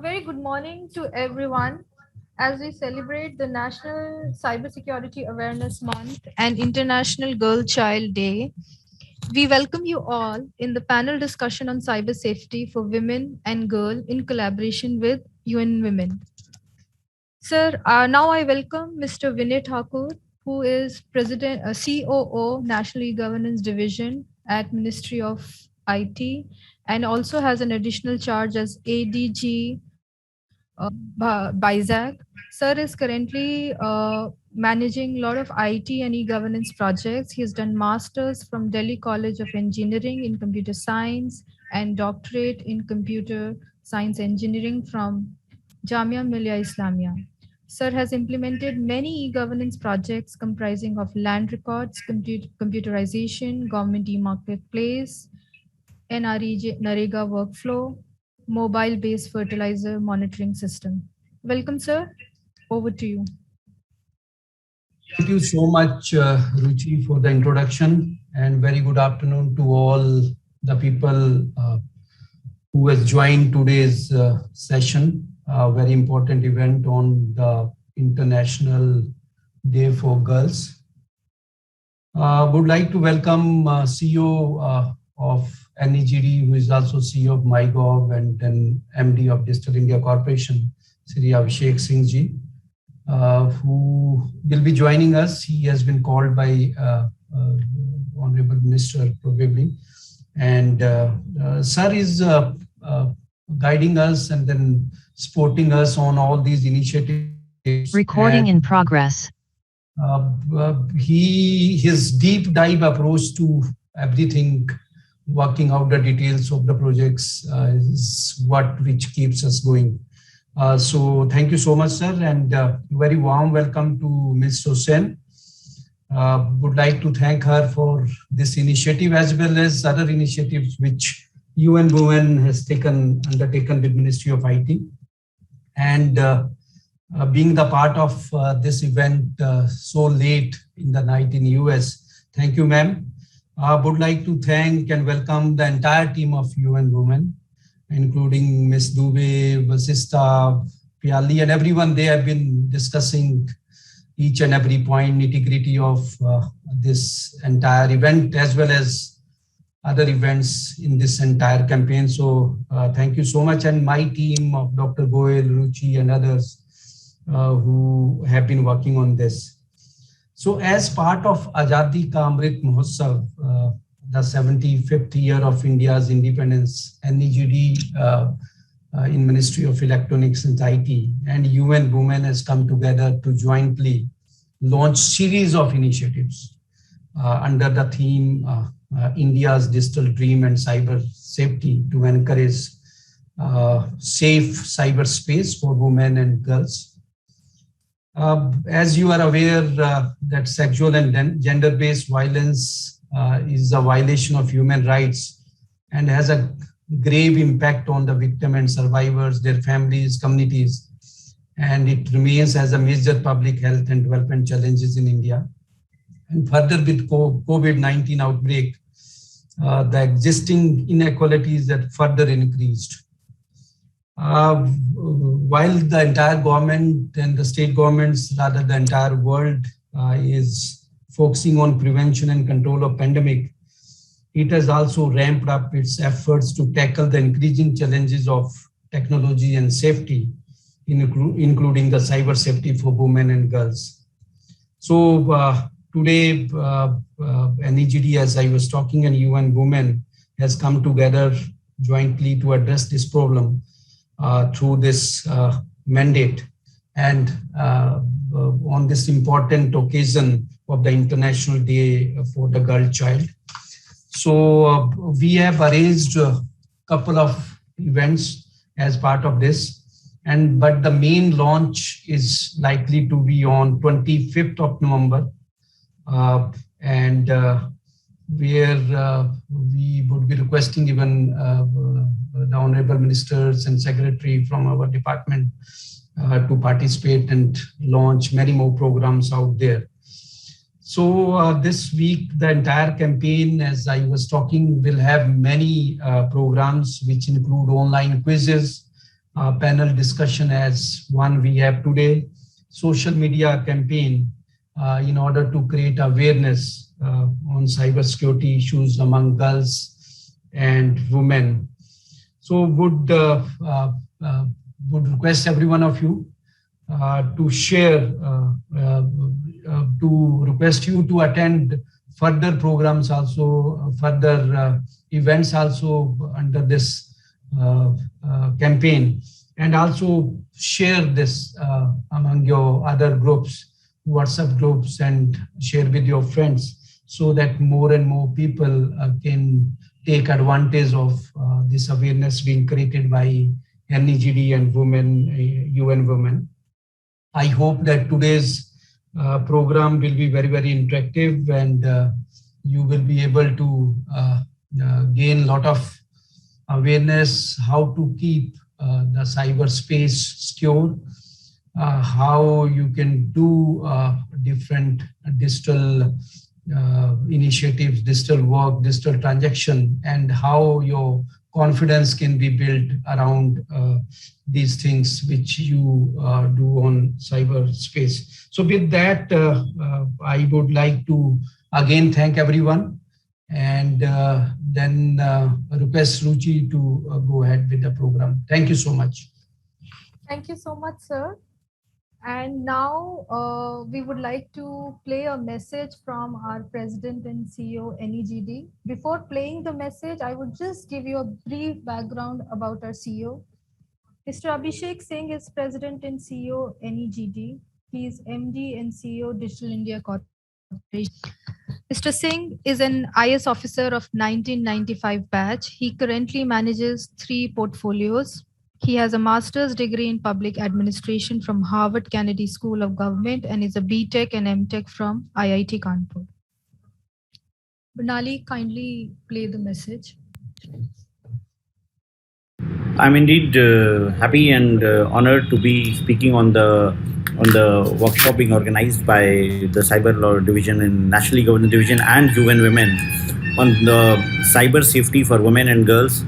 Very good morning to everyone. As we celebrate the National Cybersecurity Awareness Month and International Girl Child Day, we welcome you all in the panel discussion on cyber safety for women and girls in collaboration with UN Women. Sir, now I welcome Mr. Vinay Thakur, who is President, COO, National E-Governance Division at Ministry of IT, and also has an additional charge as ADG Bizag. Sir is currently managing a lot of IT and e-governance projects. He has done masters from Delhi College of Engineering in Computer Science and doctorate in Computer Science Engineering from Jamia Millia Islamia. Sir has implemented many e-governance projects comprising of land records, computerization, government e-marketplace, NREGA workflow, mobile-based fertilizer monitoring system. Welcome, sir. Over to you. Thank you so much, Ruchi, for the introduction, and very good afternoon to all the people who has joined today's session, a very important event on the International Day for Girls. Would like to welcome CEO of NEGD, who is also CEO of MyGov and then MD of Digital India Corporation, Sri Abhishek Singh Ji, who will be joining us. He has been called by Honorable Minister probably. And Sir is guiding us and then supporting us on all these initiatives. Recording in progress. His deep dive approach to everything, working out the details of the projects is which keeps us going. So thank you so much, sir, and very warm welcome to Ms. Hussain. Would like to thank her for this initiative as well as other initiatives which UN Women has undertaken with Ministry of IT. And being the part of this event so late in the night in US. Thank you, ma'am. I would like to thank and welcome the entire team of UN Women, including Ms. Dubey, Vasista, Piali, and everyone. They have been discussing each and every point, nitty-gritty of this entire event, as well as other events in this entire campaign. So thank you so much. And my team of Dr. Goel, Ruchi, and others who have been working on this. So as part of Azadi Ka Amrit Mahotsav, the 75th year of India's independence, NEGD in Ministry of Electronics and IT and UN Women has come together to jointly launch series of initiatives under the theme India's Digital Dream and Cyber Safety to encourage safe cyberspace for women and girls. As you are aware that sexual and gender-based violence is a violation of human rights and has a grave impact on the victim and survivors, their families, communities, and it remains as a major public health and development challenges in India. And further with COVID-19 outbreak, the existing inequalities that further increased. While the entire government and the state governments, rather the entire world is focusing on prevention and control of pandemic, it has also ramped up its efforts to tackle the increasing challenges of technology and safety, including the cyber safety for women and girls. So today, NEGD, as I was talking, and UN Women has come together jointly to address this problem through this mandate and on this important occasion of the International Day for the Girl Child. So we have arranged a couple of events as part of this, but the main launch is likely to be on 25th of November, and where we would be requesting even the honorable ministers and secretary from our department to participate and launch many more programs out there. So this week, the entire campaign, as I was talking, will have many programs which include online quizzes, panel discussion as one we have today, social media campaign in order to create awareness on cybersecurity issues among girls and women. So would request every one of you to share, to request you to attend further programs also, further events also under this campaign, and also share this among your other groups, WhatsApp groups, and share with your friends so that more and more people can take advantage of this awareness being created by NEGD and women, UN Women. I hope that today's program will be very, very interactive, and you will be able to gain a lot of awareness how to keep the cyberspace secure, how you can do different digital initiatives, digital work, digital transaction, and how your confidence can be built around these things which you do on cyberspace. So with that, I would like to again thank everyone, and then request Ruchi to go ahead with the program. Thank you so much. Thank you so much, sir. And now we would like to play a message from our President and CEO, NEGD. Before playing the message, I would just give you a brief background about our CEO. Mr. Abhishek Singh is President and CEO, NEGD. He is MD and CEO, Digital India Corporation. Mr. Singh is an IS officer of 1995 batch. He currently manages 3 portfolios. He has a master's degree in public administration from Harvard Kennedy School of Government and is a BTech and MTech from IIT Kanpur. Banali, kindly play the message. I'm indeed happy and honored to be speaking on the workshop being organized by the Cyber Law Division in Nationally Governed Division and UN Women on the cyber safety for women and girls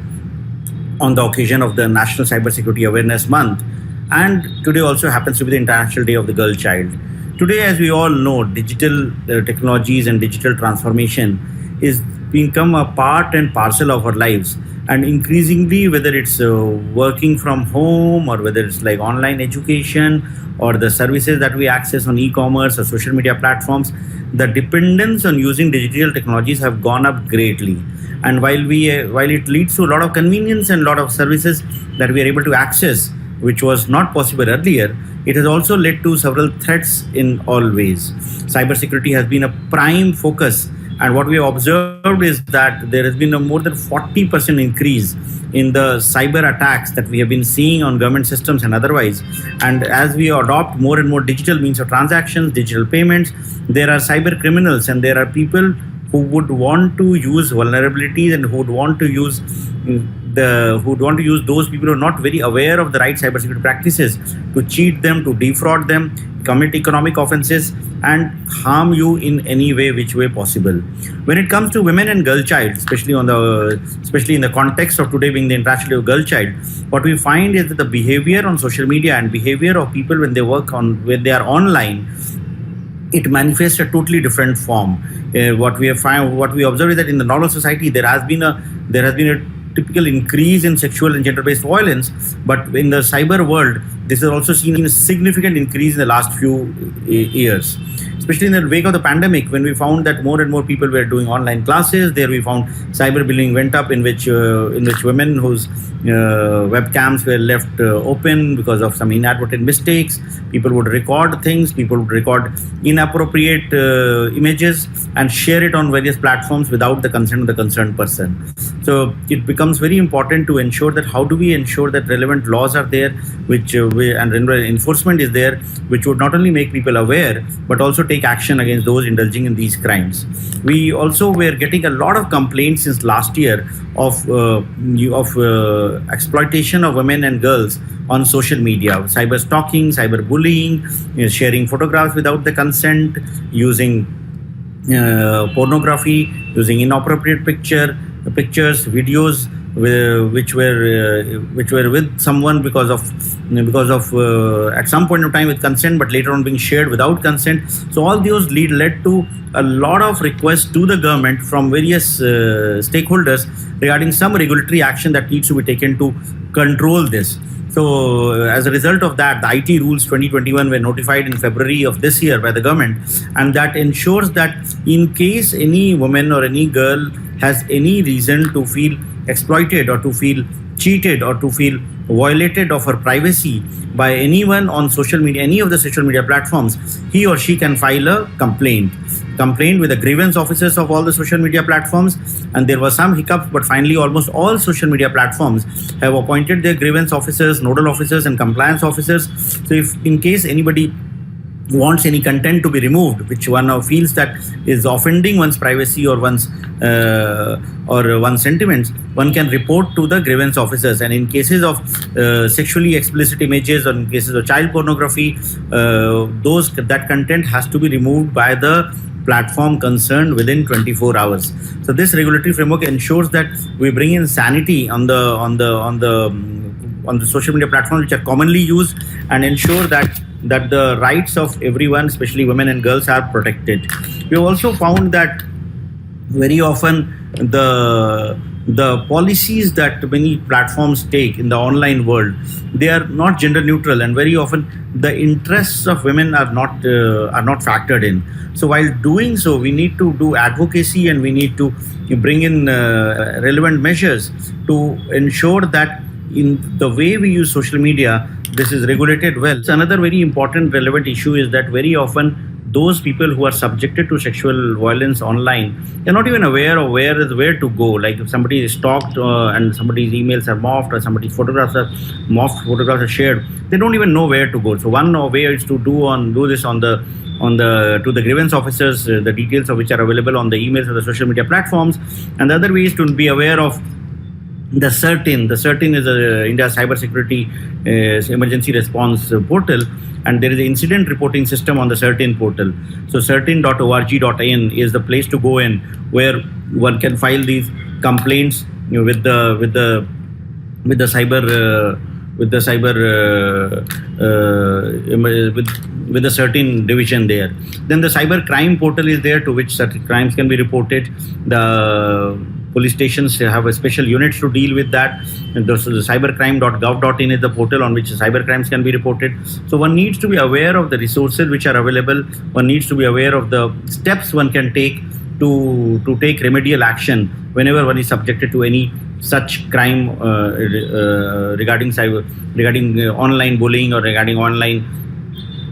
on the occasion of the National Cybersecurity Awareness Month. And today also happens to be the International Day of the Girl Child. Today, as we all know, digital technologies and digital transformation is become a part and parcel of our lives. And increasingly, whether it's working from home or whether it's like online education or the services that we access on e-commerce or social media platforms, the dependence on using digital technologies have gone up greatly. And while it leads to a lot of convenience and a lot of services that we are able to access, which was not possible earlier, it has also led to several threats in all ways. Cybersecurity has been a prime focus. And what we have observed is that there has been a more than 40% increase in the cyber attacks that we have been seeing on government systems and otherwise. And as we adopt more and more digital means of transactions, digital payments, there are cyber criminals and there are people who would want to use vulnerabilities and who would want to use those people who are not very aware of the right cybersecurity practices to cheat them, to defraud them, commit economic offenses, and harm you in any which way possible. When it comes to women and girl child, especially in the context of today being the International Day of Girl Child, what we find is that the behavior on social media and behavior of people when they are online, it manifests a totally different form. What we observe is that in the normal society there has been a typical increase in sexual and gender-based violence, but in the cyber world, this has also seen a significant increase in the last few years. Especially in the wake of the pandemic, when we found that more and more people were doing online classes, there we found cyberbullying went up, in which women whose webcams were left open because of some inadvertent mistakes, people would record things, people would record inappropriate images and share it on various platforms without the consent of the concerned person. So it becomes very important to ensure that how do we ensure that relevant laws are there, and enforcement is there, which would not only make people aware but also take action against those indulging in these crimes. We also were getting a lot of complaints since last year of exploitation of women and girls on social media, cyber stalking, cyber bullying, sharing photographs without the consent, using pornography, using inappropriate pictures, videos which were with someone because of at some point of time with consent, but later on being shared without consent. So all those led to a lot of requests to the government from various stakeholders regarding some regulatory action that needs to be taken to control this. So as a result of that, the IT rules 2021 were notified in February of this year by the government, and that ensures that in case any woman or any girl has any reason to feel exploited or to feel cheated or to feel violated of her privacy by anyone on social media, any of the social media platforms, he or she can file a complaint with the grievance officers of all the social media platforms. And there were some hiccups, but finally almost all social media platforms have appointed their grievance officers, nodal officers and compliance officers. So if in case anybody wants any content to be removed which one feels that is offending one's privacy or one's sentiments, one can report to the grievance officers. And in cases of sexually explicit images or in cases of child pornography, that content has to be removed by the platform concerned within 24 hours. So this regulatory framework ensures that we bring in sanity on the social media platforms which are commonly used, and ensure that the rights of everyone, especially women and girls, are protected. We have also found that very often the policies that many platforms take in the online world, they are not gender neutral, and very often the interests of women are not factored in. So while doing so, we need to do advocacy and we need to bring in relevant measures to ensure that in the way we use social media, this is regulated well. So another very important relevant issue is that very often those people who are subjected to sexual violence online, they're not even aware of where to go. Like if somebody is stalked and somebody's emails are morphed or somebody's photographs are shared, they don't even know where to go. So one way is to do this to the grievance officers, the details of which are available on the emails of the social media platforms. And the other way is to be aware of the CERTIN. The CERTIN is India's cybersecurity emergency response portal, and there is an incident reporting system on the CERTIN portal. So certin.org.in is the place to go in, where one can file these complaints with the CERTIN division there. Then the cyber crime portal is there, to which certain crimes can be reported. The police stations have a special units to deal with that. And the cybercrime.gov.in is the portal on which cyber crimes can be reported. So one needs to be aware of the resources which are available. One needs to be aware of the steps one can take to take remedial action whenever one is subjected to any such crime regarding online bullying or regarding online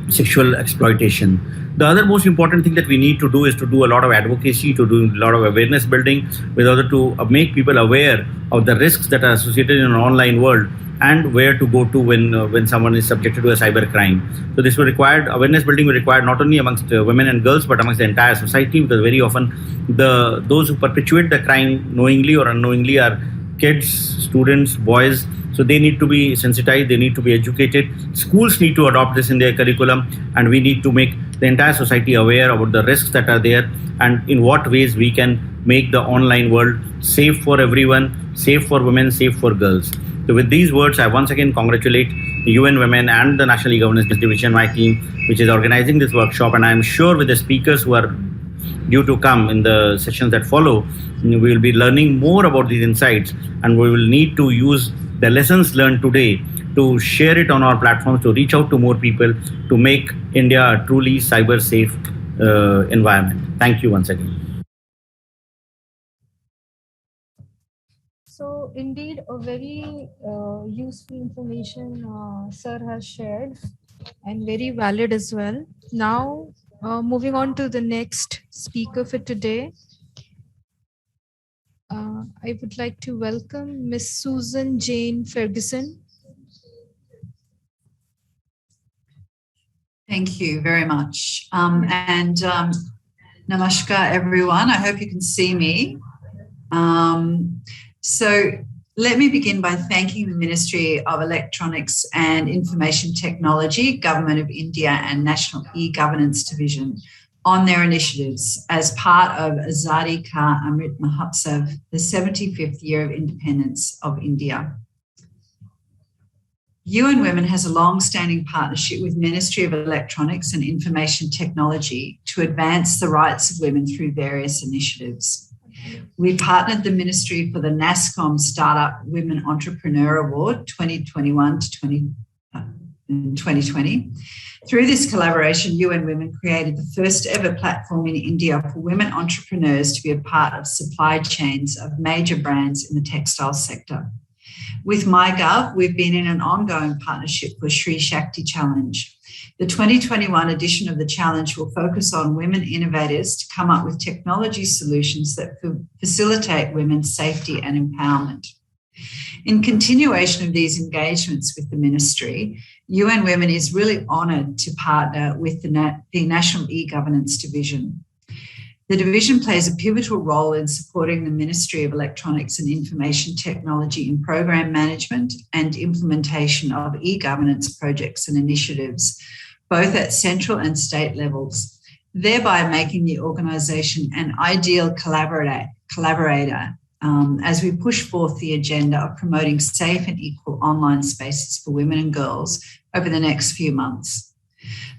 sexual exploitation. The other most important thing that we need to do is to do a lot of advocacy, to do a lot of awareness building, in order to make people aware of the risks that are associated in an online world and where to go to when someone is subjected to a cyber crime. So this will require awareness building, will require not only amongst women and girls but amongst the entire society, because very often those who perpetuate the crime knowingly or unknowingly are kids, students, boys. So they need to be sensitized, they need to be educated. Schools need to adopt this in their curriculum, and we need to make the entire society aware about the risks that are there and in what ways we can make the online world safe for everyone, safe for women, safe for girls. So with these words, I once again congratulate the UN Women and the National E-Governance Division, my team, which is organizing this workshop. And I'm sure with the speakers who are due to come in the sessions that follow, we will be learning more about these insights, and we will need to use the lessons learned today to share it on our platforms, to reach out to more people, to make India a truly cyber safe environment. Thank you once again. So indeed, a very useful information Sir has shared, and very valid as well. Now, moving on to the next speaker for today. I would like to welcome Miss Susan Jane Ferguson. Thank you very much. Namaskar, everyone. I hope you can see me. So let me begin by thanking the Ministry of Electronics and Information Technology, Government of India and National E-Governance Division on their initiatives as part of Azadi Ka Amrit Mahotsav, the 75th year of independence of India. UN Women has a long-standing partnership with Ministry of Electronics and Information Technology to advance the rights of women through various initiatives. We partnered the Ministry for the NASSCOM Startup Women Entrepreneur Award 2021 to 2020. Through this collaboration, UN Women created the first ever platform in India for women entrepreneurs to be a part of supply chains of major brands in the textile sector. With MyGov, we've been in an ongoing partnership for Shri Shakti Challenge. The 2021 edition of the challenge will focus on women innovators to come up with technology solutions that facilitate women's safety and empowerment. In continuation of these engagements with the ministry, UN Women is really honoured to partner with the National E-Governance Division. The division plays a pivotal role in supporting the Ministry of Electronics and Information Technology in program management and implementation of e-governance projects and initiatives, both at central and state levels, thereby making the organisation an ideal collaborator as we push forth the agenda of promoting safe and equal online spaces for women and girls over the next few months.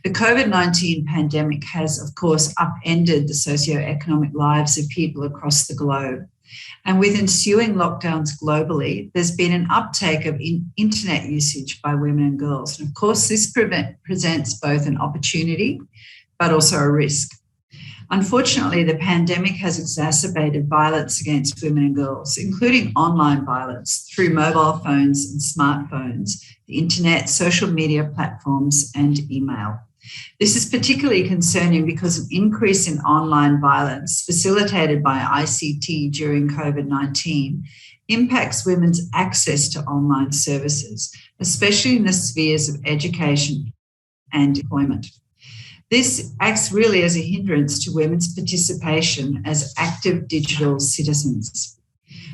The COVID-19 pandemic has, of course, upended the socio-economic lives of people across the globe. And with ensuing lockdowns globally, there's been an uptake of internet usage by women and girls. And of course, this presents both an opportunity, but also a risk. Unfortunately, the pandemic has exacerbated violence against women and girls, including online violence through mobile phones and smartphones, the internet, social media platforms, and email. This is particularly concerning because an increase in online violence facilitated by ICT during COVID-19 impacts women's access to online services, especially in the spheres of education and employment. This acts really as a hindrance to women's participation as active digital citizens.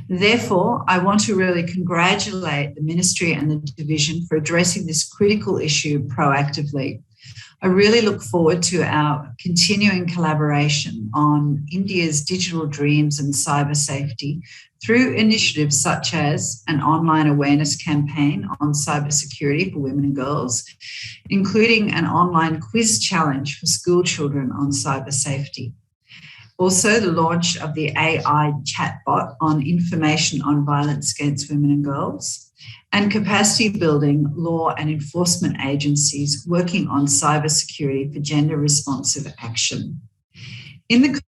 Therefore, I want to really congratulate the Ministry and the Division for addressing this critical issue proactively. I really look forward to our continuing collaboration on India's digital dreams and cyber safety through initiatives such as an online awareness campaign on cybersecurity for women and girls, including an online quiz challenge for school children on cyber safety. Also, the launch of the AI chatbot on information on violence against women and girls, and capacity building law and enforcement agencies working on cybersecurity for gender responsive action. In the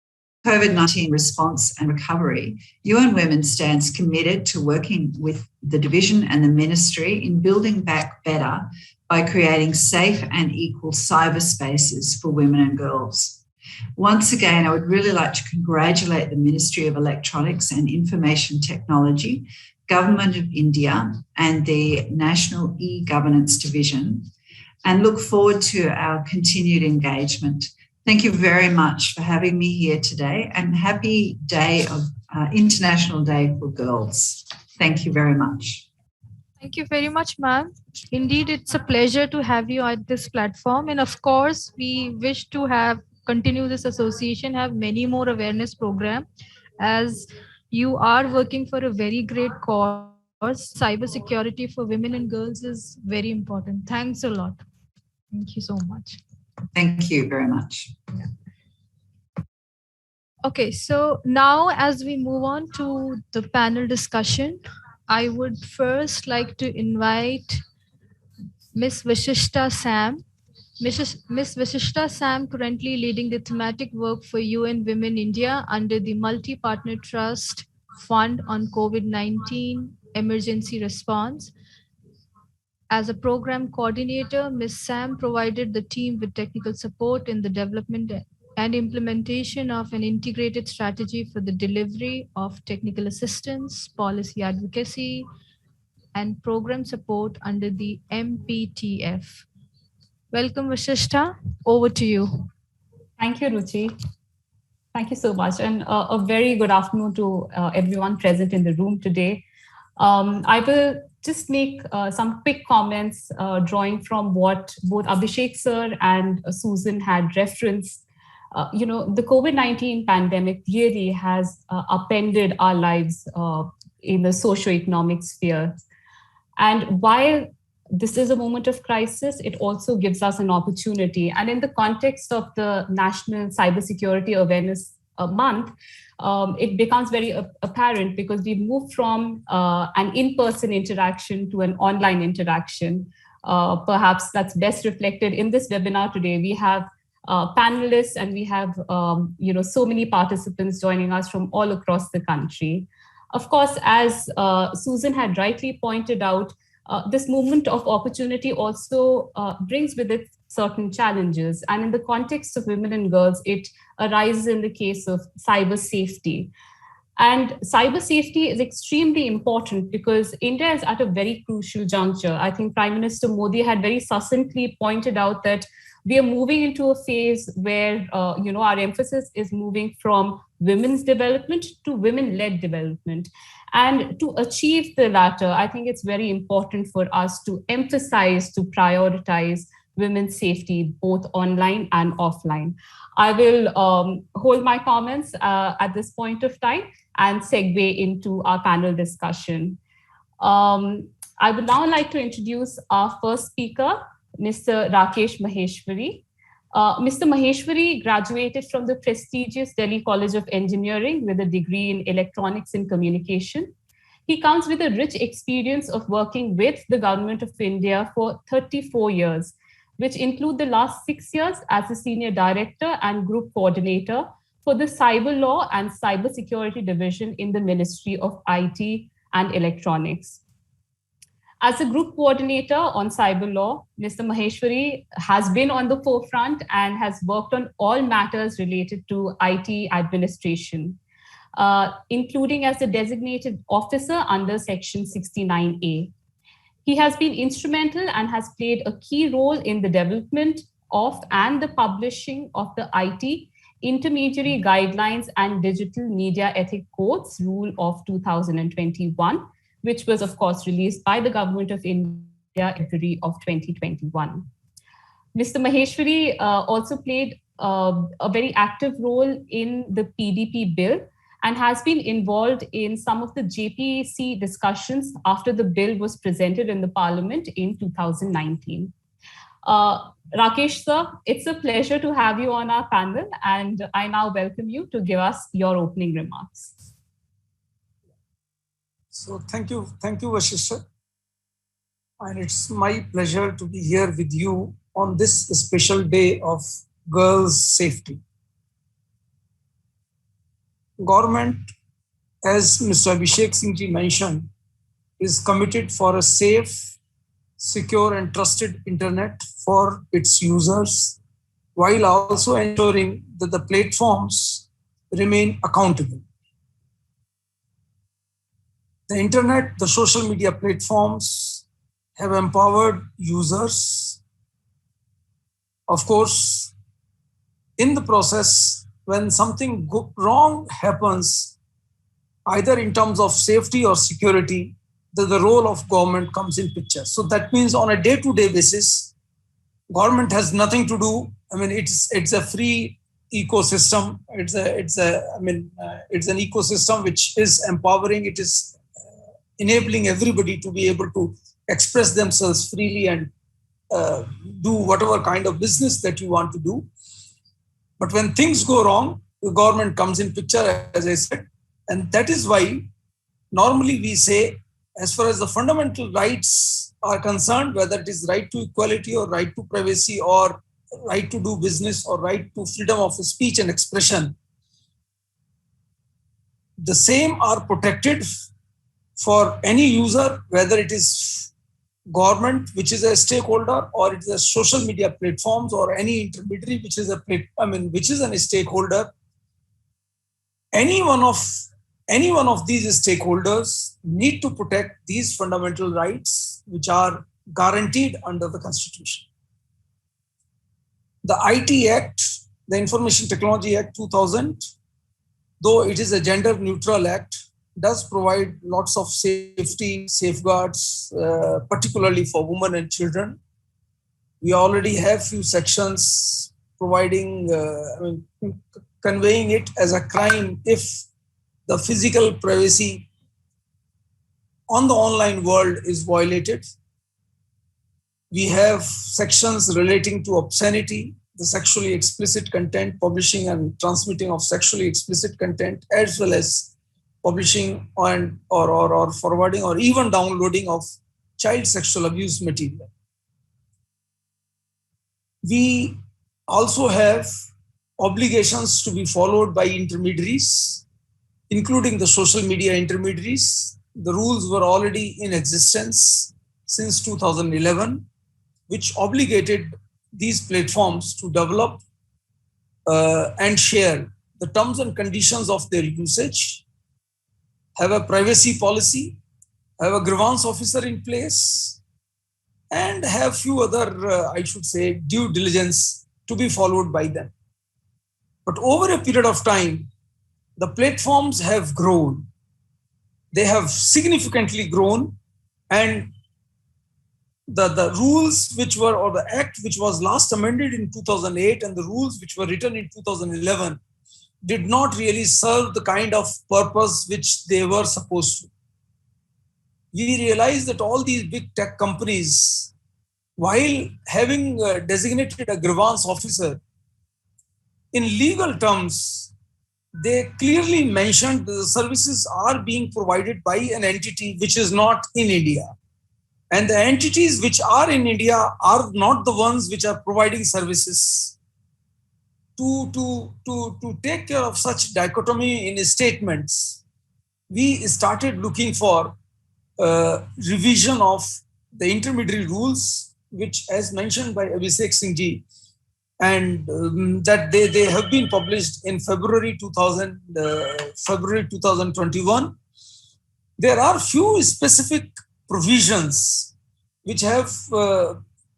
COVID-19 response and recovery, UN Women stands committed to working with the division and the ministry in building back better by creating safe and equal cyberspaces for women and girls. Once again, I would really like to congratulate the Ministry of Electronics and Information Technology, Government of India, and the National E-Governance Division, and look forward to our continued engagement. Thank you very much for having me here today, and happy day of International Day for Girls. Thank you very much. Thank you very much, ma'am. Indeed, it's a pleasure to have you at this platform. And of course, we wish to continue this association, have many more awareness programs, as you are working for a very great cause. Cybersecurity for women and girls is very important. Thanks a lot. Thank you so much. Thank you very much. Okay, so now as we move on to the panel discussion, I would first like to invite Ms. Vishishta Sam. Ms. Vishishta Sam currently leading the thematic work for UN Women India under the Multi-Partner Trust Fund on COVID-19 Emergency Response. As a program coordinator, Ms. Sam provided the team with technical support in the development and implementation of an integrated strategy for the delivery of technical assistance, policy advocacy, and program support under the MPTF. Welcome, Vishishta. Over to you. Thank you, Ruchi. Thank you so much. And a very good afternoon to everyone present in the room today. I will just make some quick comments drawing from what both Abhishek sir and Susan had referenced The COVID-19 pandemic really has upended our lives in the socio-economic sphere. And while this is a moment of crisis, it also gives us an opportunity. And in the context of the National Cybersecurity Awareness Month, it becomes very apparent because we moved from an in-person interaction to an online interaction. Perhaps that's best reflected in this webinar today. We have panelists and we have so many participants joining us from all across the country. Of course, as Susan had rightly pointed out, this movement of opportunity also brings with it certain challenges. And in the context of women and girls, it arises in the case of cyber safety. And cyber safety is extremely important because India is at a very crucial juncture. I think Prime Minister Modi had very succinctly pointed out that we are moving into a phase where our emphasis is moving from women's development to women-led development. And to achieve the latter, I think it's very important for us to emphasize, to prioritize women's safety, both online and offline. I will hold my comments at this point of time and segue into our panel discussion. I would now like to introduce our first speaker, Mr. Rakesh Maheshwari. Mr. Maheshwari graduated from the prestigious Delhi College of Engineering with a degree in Electronics and Communication. He comes with a rich experience of working with the Government of India for 34 years, which include the last 6 years as a Senior Director and Group Coordinator for the Cyber Law and Cybersecurity Division in the Ministry of IT and Electronics. As a group coordinator on cyber law, Mr. Maheshwari has been on the forefront and has worked on all matters related to IT administration, including as a designated officer under Section 69A. He has been instrumental and has played a key role in the development of and the publishing of the IT Intermediary Guidelines and Digital Media Ethic Codes Rule of 2021, which was, of course, released by the Government of India in February of 2021. Mr. Maheshwari also played a very active role in the PDP bill and has been involved in some of the JPC discussions after the bill was presented in the Parliament in 2019. Rakesh sir, it's a pleasure to have you on our panel, and I now welcome you to give us your opening remarks. So thank you, Vashisha. And it's my pleasure to be here with you on this special day of girls' safety. Government, as Mr. Abhishek Singh ji mentioned, is committed for a safe, secure and trusted internet for its users, while also ensuring that the platforms remain accountable. The internet, the social media platforms have empowered users. Of course, in the process, when something wrong happens, either in terms of safety or security, the role of government comes in picture. So that means on a day-to-day basis, government has nothing to do. I mean, it's a free ecosystem. It's an ecosystem which is empowering. It is enabling everybody to be able to express themselves freely and do whatever kind of business that you want to do. But when things go wrong, the government comes in picture, as I said. And that is why normally we say, as far as the fundamental rights are concerned, whether it is right to equality or right to privacy or right to do business or right to freedom of speech and expression, the same are protected for any user, whether it is government, which is a stakeholder, or it is a social media platforms, or any intermediary, which is a stakeholder. Any one of these stakeholders need to protect these fundamental rights, which are guaranteed under the Constitution. The IT Act, the Information Technology Act 2000, though it is a gender neutral act, does provide lots of safety safeguards, particularly for women and children. We already have few sections providing, conveying it as a crime if the physical privacy on the online world is violated. We have sections relating to obscenity, the sexually explicit content, publishing and transmitting of sexually explicit content, as well as publishing and or forwarding or even downloading of child sexual abuse material. We also have obligations to be followed by intermediaries, including the social media intermediaries. The rules were already in existence since 2011, which obligated these platforms to develop and share the terms and conditions of their usage, have a privacy policy, have a grievance officer in place, and have few other, due diligence to be followed by them. But over a period of time, the platforms have grown. They have significantly grown, and the rules which were, or the act which was last amended in 2008 and the rules which were written in 2011 did not really serve the kind of purpose which they were supposed to. We realized that all these big tech companies, while having designated a grievance officer, in legal terms, they clearly mentioned the services are being provided by an entity which is not in India. And the entities which are in India are not the ones which are providing services. To take care of such dichotomy in statements, we started looking for revision of the intermediary rules, which, as mentioned by Abhishek Singh ji, and that they have been published in February 2021. There are few specific provisions which have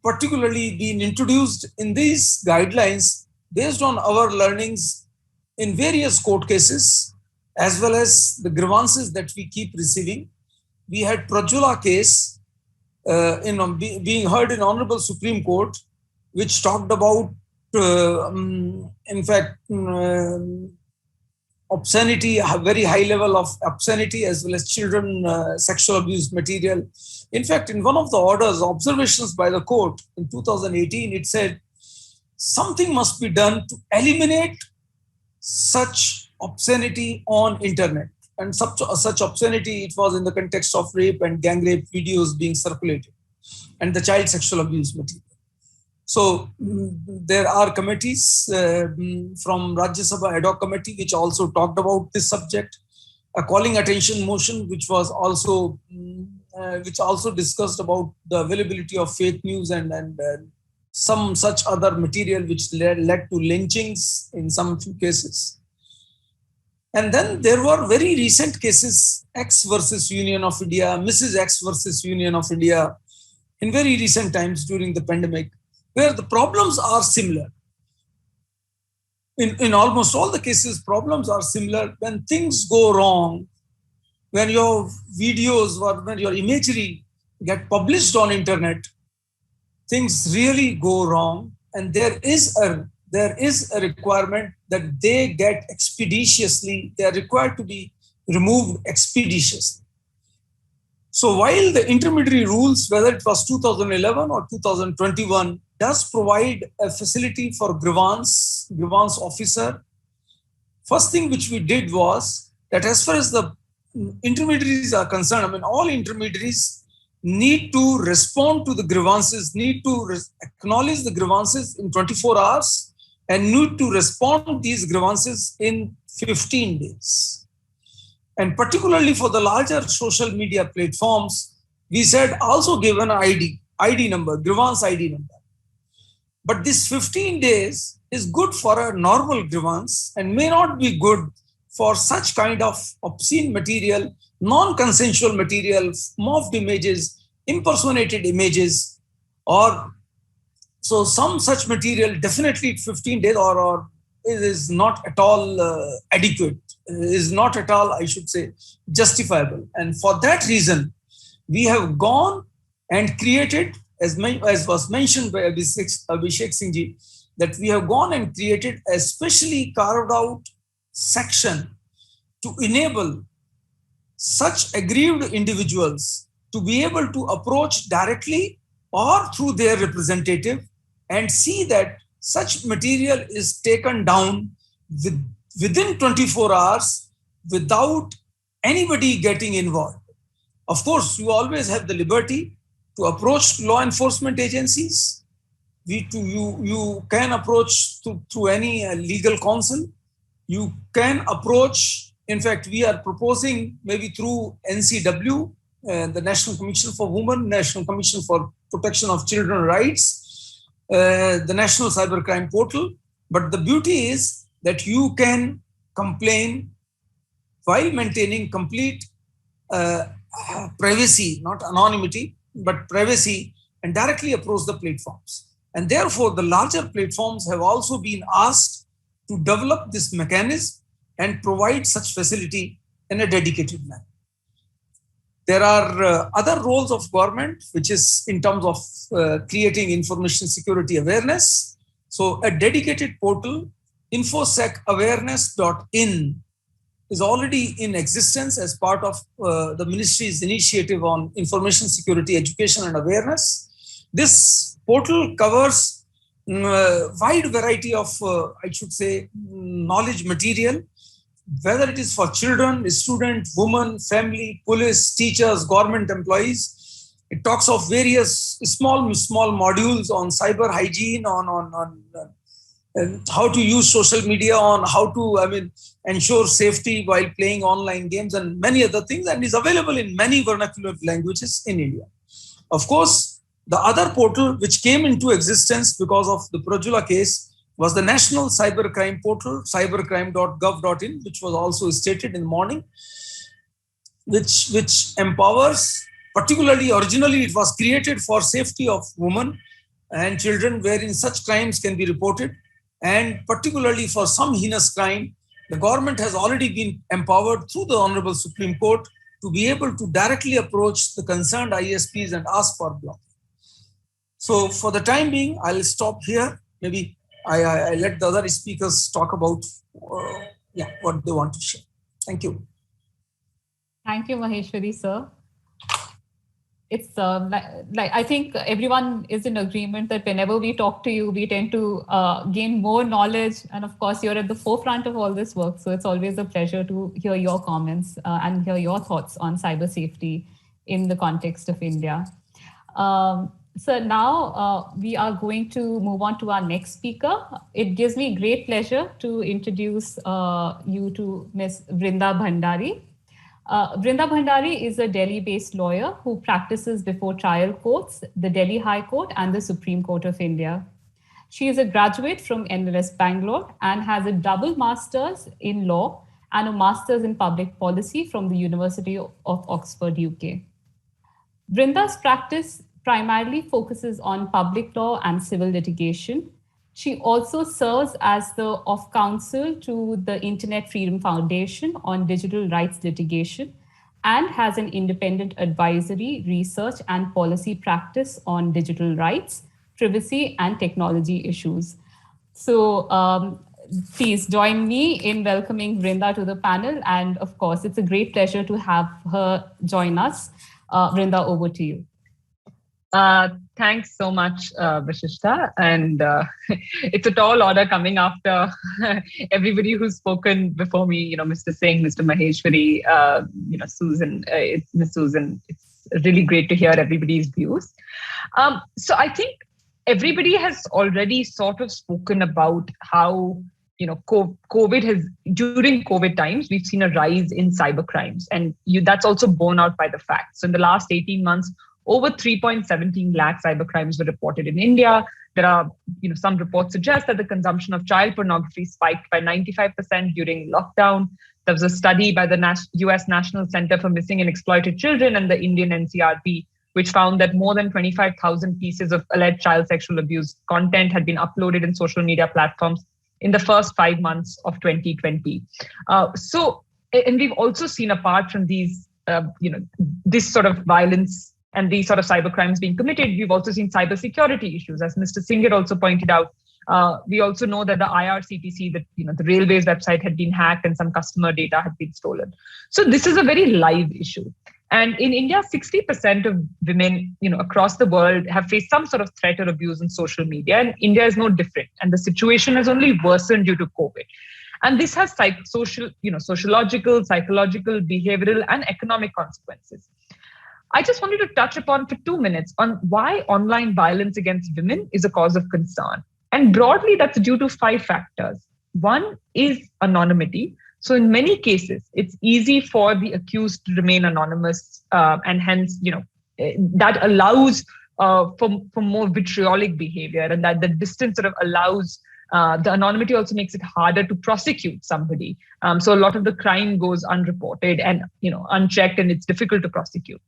particularly been introduced in these guidelines based on our learnings in various court cases, as well as the grievances that we keep receiving. We had Prajwala case being heard in Honorable Supreme Court, which talked about, obscenity, a very high level of obscenity, as well as children sexual abuse material. In fact, in one of the orders, observations by the court in 2018, it said something must be done to eliminate such obscenity on internet. And such obscenity, it was in the context of rape and gang rape videos being circulated and the child sexual abuse material. So there are committees from Rajya Sabha ad hoc committee which also talked about this subject. A calling attention motion which was also discussed about the availability of fake news and some such other material which led to lynchings in some few cases. And then there were very recent cases, X versus Union of India, Mrs. X versus Union of India, in very recent times during the pandemic, where the problems are similar. In almost all the cases, problems are similar. When things go wrong, when your videos or when your imagery get published on internet, things really go wrong. And there is a requirement that they get expeditiously, they are required to be removed expeditiously. So while the intermediary rules, whether it was 2011 or 2021, does provide a facility for grievance officer, first thing which we did was that as far as the intermediaries are concerned, all intermediaries need to respond to the grievances, need to acknowledge the grievances in 24 hours and need to respond to these grievances in 15 days. And particularly for the larger social media platforms, we said also give an ID number, grievance ID number. But this 15 days is good for a normal grievance and may not be good for such kind of obscene material, non-consensual material, morphed images, impersonated images, or so some such material definitely 15 days or it is not at all adequate, is not at all, I should say, justifiable. And for that reason, we have gone and created, as was mentioned by Abhishek Singh ji, that we have gone and created a specially carved out section to enable such aggrieved individuals to be able to approach directly or through their representative and see that such material is taken down within 24 hours without anybody getting involved. Of course, you always have the liberty to approach law enforcement agencies. You can approach through any legal counsel. You can approach, in fact, we are proposing maybe through NCW, the National Commission for Women, National Commission for Protection of Children's Rights, the National Cybercrime Portal. But the beauty is that you can complain while maintaining complete privacy, not anonymity, but privacy, and directly approach the platforms. And therefore, the larger platforms have also been asked to develop this mechanism and provide such facility in a dedicated manner. There are other roles of government, which is in terms of creating information security awareness. So a dedicated portal, infosecawareness.in, is already in existence as part of the ministry's initiative on information security education and awareness. This portal covers a wide variety of, I should say, knowledge material, whether it is for children, students, women, family, police, teachers, government employees. It talks of various small modules on cyber hygiene, on how to use social media, on how to, ensure safety while playing online games and many other things, and is available in many vernacular languages in India. Of course, the other portal which came into existence because of the Prajula case was the National Cybercrime Portal, cybercrime.gov.in, which was also stated in the morning, which empowers, particularly originally it was created for safety of women and children wherein such crimes can be reported, and particularly for some heinous crime, the government has already been empowered through the Honorable Supreme Court to be able to directly approach the concerned ISPs and ask for blocking. So for the time being, I'll stop here. Maybe I let the other speakers talk about what they want to share. Thank you. Thank you, Maheshwari, sir. It's like I think everyone is in agreement that whenever we talk to you, we tend to gain more knowledge. And of course, you're at the forefront of all this work. So it's always a pleasure to hear your comments and hear your thoughts on cyber safety in the context of India. So now we are going to move on to our next speaker. It gives me great pleasure to introduce you to Ms. Vrinda Bhandari. Vrinda Bhandari is a Delhi-based lawyer who practices before trial courts, the Delhi High Court and the Supreme Court of India. She is a graduate from NLS Bangalore and has a double master's in law and a master's in public policy from the University of Oxford, UK. Vrinda's practice primarily focuses on public law and civil litigation. She also serves as the of counsel to the Internet Freedom Foundation on digital rights litigation and has an independent advisory, research, and policy practice on digital rights, privacy, and technology issues. So please join me in welcoming Vrinda to the panel. And of course, it's a great pleasure to have her join us. Vrinda, over to you. Thanks so much, Vishishta. And it's a tall order coming after everybody who's spoken before me, Mr. Singh, Mr. Maheshwari, Susan, Ms. Susan. It's really great to hear everybody's views. So I think everybody has already sort of spoken about how, COVID has, during COVID times, we've seen a rise in cyber crimes. And that's also borne out by the facts. So in the last 18 months, over 3.17 lakh cybercrimes were reported in India. There are, some reports suggest that the consumption of child pornography spiked by 95% during lockdown. There was a study by the US National Center for Missing and Exploited Children and the Indian NCRP, which found that more than 25,000 pieces of alleged child sexual abuse content had been uploaded in social media platforms in the first 5 months of 2020. And we've also seen, apart from these, this sort of violence and these sort of cyber crimes being committed, we've also seen cybersecurity issues. As Mr. Singh had also pointed out, We also know that the IRCTC, the railways website had been hacked and some customer data had been stolen. So this is a very live issue. And in India, 60% of women, across the world have faced some sort of threat or abuse in social media, and India is no different. And the situation has only worsened due to COVID. And this has sociological, psychological, behavioral, and economic consequences. I just wanted to touch upon for 2 minutes on why online violence against women is a cause of concern. And broadly, that's due to 5 factors. One is anonymity. So in many cases, it's easy for the accused to remain anonymous, and hence, that allows for more vitriolic behavior, and that the distance sort of allows, the anonymity also makes it harder to prosecute somebody. So a lot of the crime goes unreported and unchecked, and it's difficult to prosecute.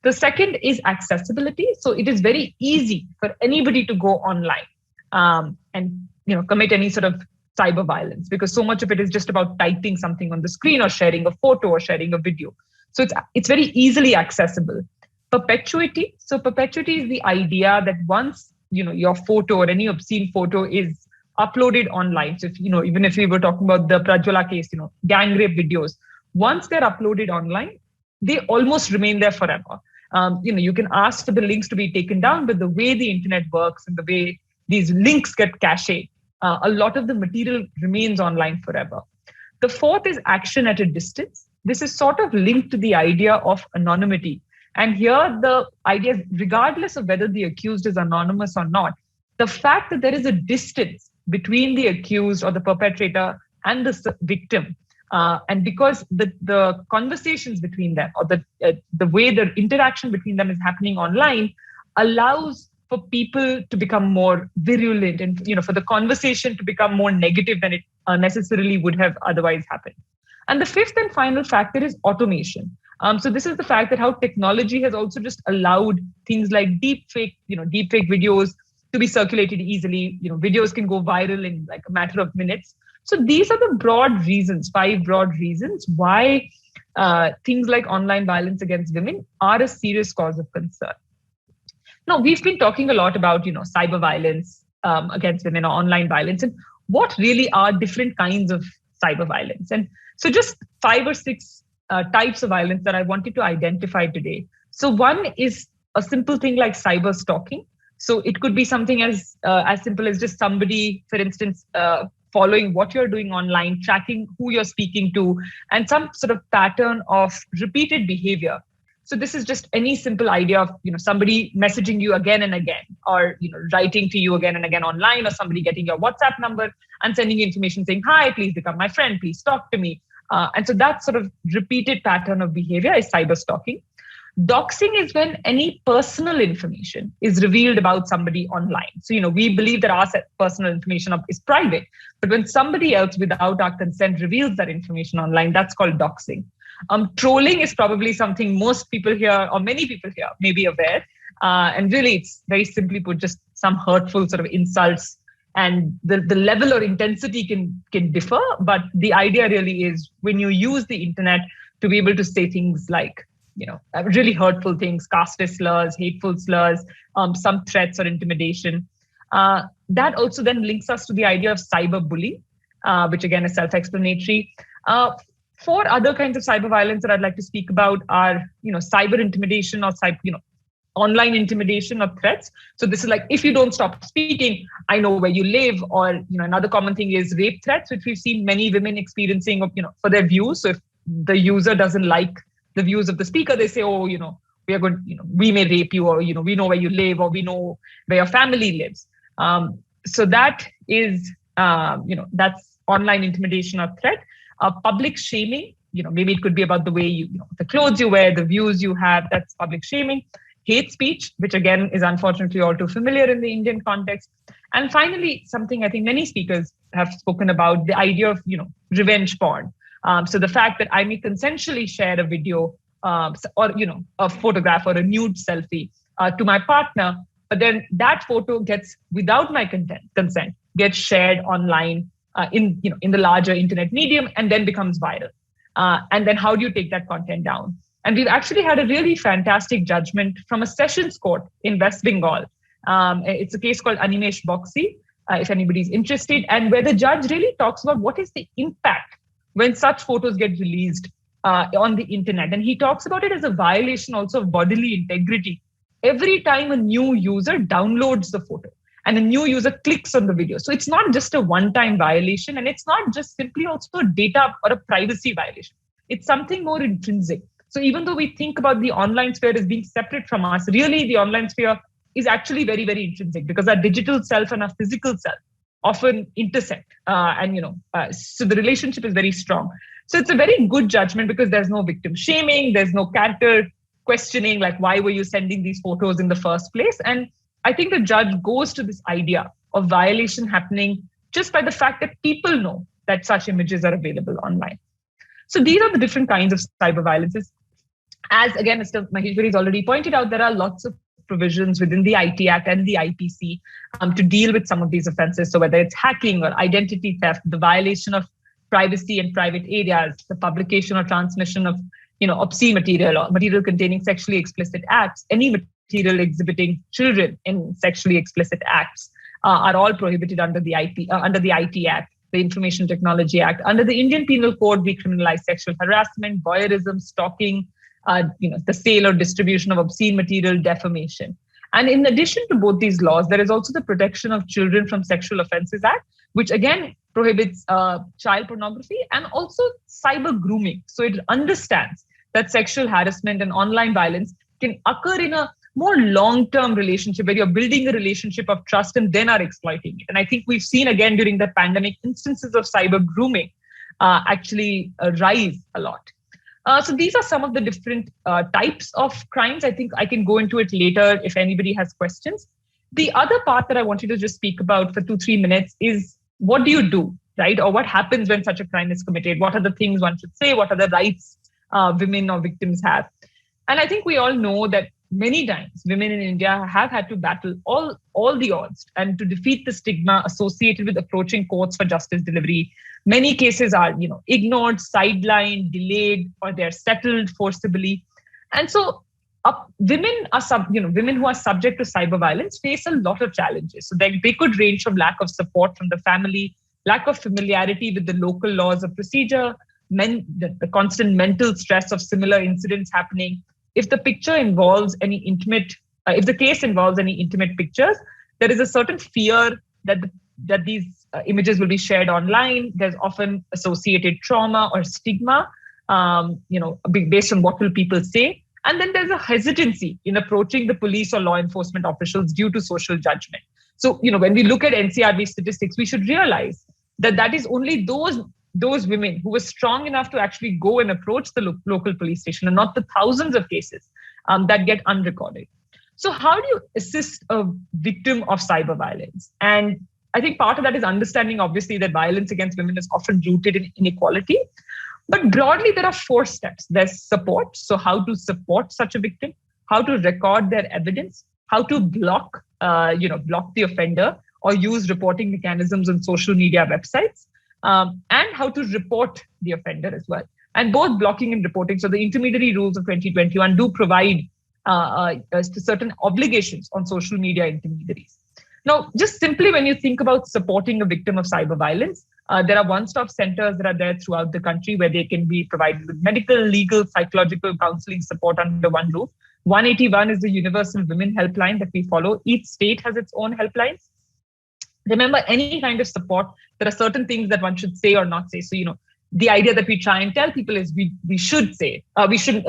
The second is accessibility. So it is very easy for anybody to go online and commit any sort of cyber violence, because so much of it is just about typing something on the screen or sharing a photo or sharing a video. So it's very easily accessible. Perpetuity. So perpetuity is the idea that once your photo or any obscene photo is uploaded online. So if, even if we were talking about the Prajwala case, gang rape videos, once they're uploaded online, they almost remain there forever. You can ask for the links to be taken down, but the way the internet works and the way these links get cached, a lot of the material remains online forever. The fourth is action at a distance. This is sort of linked to the idea of anonymity. And here the idea is, regardless of whether the accused is anonymous or not, the fact that there is a distance between the accused or the perpetrator and the victim, and because the conversations between them, or the way the interaction between them is happening online, allows for people to become more virulent and for the conversation to become more negative than it necessarily would have otherwise happened. And the fifth and final factor is automation. So this is the fact that how technology has also just allowed things like deepfake videos to be circulated easily. Videos can go viral in like a matter of minutes. So these are the broad reasons, 5 broad reasons why things like online violence against women are a serious cause of concern. Now, we've been talking a lot about, cyber violence against women or online violence, and what really are different kinds of cyber violence. And so just 5 or 6 types of violence that I wanted to identify today. So one is a simple thing like cyber stalking. So it could be something as simple as just somebody, for instance, following what you're doing online, tracking who you're speaking to, and some sort of pattern of repeated behavior. So this is just any simple idea of, somebody messaging you again and again, or, writing to you again and again online, or somebody getting your WhatsApp number and sending you information saying, hi, please become my friend, please talk to me. And so that sort of repeated pattern of behavior is cyber stalking. Doxing is when any personal information is revealed about somebody online. So, we believe that our personal information is private, but when somebody else without our consent reveals that information online, that's called doxing. Trolling is probably something most people here, or many people here, may be aware. And really, it's very simply put, just some hurtful sort of insults, and the level or intensity can differ. But the idea really is when you use the internet to be able to say things like, really hurtful things, caste slurs, hateful slurs, some threats or intimidation. That also then links us to the idea of cyberbullying, which again is self-explanatory. 4 other kinds of cyber violence that I'd like to speak about are, cyber intimidation or online intimidation or threats. So this is like, if you don't stop speaking, I know where you live. Or, another common thing is rape threats, which we've seen many women experiencing, for their views. So if the user doesn't like the views of the speaker, they say, oh, we are going, we may rape you, or, we know where you live, or we know where your family lives. So that is, that's online intimidation or threat. Public shaming, maybe it could be about the way the clothes you wear, the views you have, that's public shaming. Hate speech, which again is unfortunately all too familiar in the Indian context. And finally, something I think many speakers have spoken about, the idea of, revenge porn. So the fact that I may consensually share a video or, a photograph or a nude selfie to my partner, but then that photo gets, without my consent, gets shared online in the larger internet medium and then becomes viral. And then how do you take that content down? And we've actually had a really fantastic judgment from a sessions court in West Bengal. It's a case called Animesh Boxi. if anybody's interested, and where the judge really talks about what is the impact when such photos get released on the internet. And he talks about it as a violation also of bodily integrity. Every time a new user downloads the photo and a new user clicks on the video. So it's not just a one-time violation, and it's not just simply also a data or a privacy violation. It's something more intrinsic. So even though we think about the online sphere as being separate from us, really the online sphere is actually very, very intrinsic, because our digital self and our physical self often intersect. So the relationship is very strong. So it's a very good judgment, because there's no victim shaming, there's no counter questioning, like, why were you sending these photos in the first place? And I think the judge goes to this idea of violation happening just by the fact that people know that such images are available online. So these are the different kinds of cyber violences. As again, Mr. Maheshwari has already pointed out, there are lots of provisions within the IT Act and the IPC to deal with some of these offenses. So whether it's hacking or identity theft, the violation of privacy and private areas, the publication or transmission of obscene material or material containing sexually explicit acts, any material exhibiting children in sexually explicit acts are all prohibited under the IT Act, the Information Technology Act. Under the Indian Penal Code, we criminalize sexual harassment, voyeurism, stalking, the sale or distribution of obscene material, defamation. And in addition to both these laws, there is also the Protection of Children from Sexual Offences Act, which again prohibits child pornography and also cyber grooming. So it understands that sexual harassment and online violence can occur in a more long-term relationship where you're building a relationship of trust and then are exploiting it. And I think we've seen again during the pandemic instances of cyber grooming actually rise a lot. So these are some of the different types of crimes. I think I can go into it later if anybody has questions. The other part that I wanted to just speak about for 2-3 minutes is, what do you do, right? Or what happens when such a crime is committed? What are the things one should say? What are the rights women or victims have? And I think we all know that many times women in India have had to battle all the odds and to defeat the stigma associated with approaching courts for justice delivery. Many cases are, ignored, sidelined, delayed, or they're settled forcibly. And so women who are subject to cyber violence face a lot of challenges. So they could range from lack of support from the family, lack of familiarity with the local laws of procedure, the constant mental stress of similar incidents happening. If the picture involves any intimate, if the case involves any intimate pictures, there is a certain fear that these images will be shared online. There's often associated trauma or stigma, based on what will people say. And then there's a hesitancy in approaching the police or law enforcement officials due to social judgment. So, when we look at NCRB statistics, we should realize that is only those women who were strong enough to actually go and approach the local police station, and not the thousands of cases that get unrecorded. So how do you assist a victim of cyber violence? And I think part of that is understanding, obviously, that violence against women is often rooted in inequality. But broadly, there are 4 steps. There's support. So how to support such a victim, how to record their evidence, how to block the offender or use reporting mechanisms on social media websites, and how to report the offender as well. And both blocking and reporting, so the intermediary rules of 2021 do provide certain obligations on social media intermediaries. Now, just simply when you think about supporting a victim of cyber violence, there are one-stop centers that are there throughout the country where they can be provided with medical, legal, psychological counseling support under one roof. 181 is the Universal Women Helpline that we follow. Each state has its own helplines. Remember, any kind of support, there are certain things that one should say or not say. So, the idea that we try and tell people is we should say, we should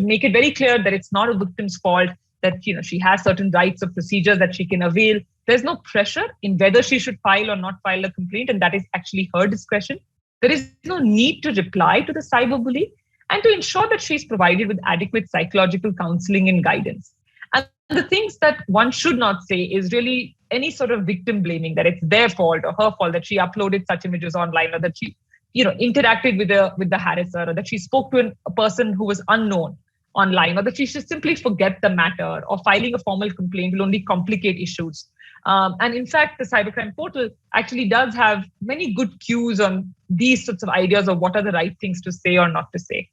make it very clear that it's not a victim's fault, that, she has certain rights or procedures that she can avail. There's no pressure in whether she should file or not file a complaint, and that is actually her discretion. There is no need to reply to the cyberbully, and to ensure that she's provided with adequate psychological counseling and guidance. And the things that one should not say is really any sort of victim blaming, that it's their fault or her fault that she uploaded such images online, or that she, interacted with the harasser, or that she spoke to a person who was unknown online, or that she should simply forget the matter, or filing a formal complaint will only complicate issues. And in fact, the cybercrime portal actually does have many good cues on these sorts of ideas of what are the right things to say or not to say.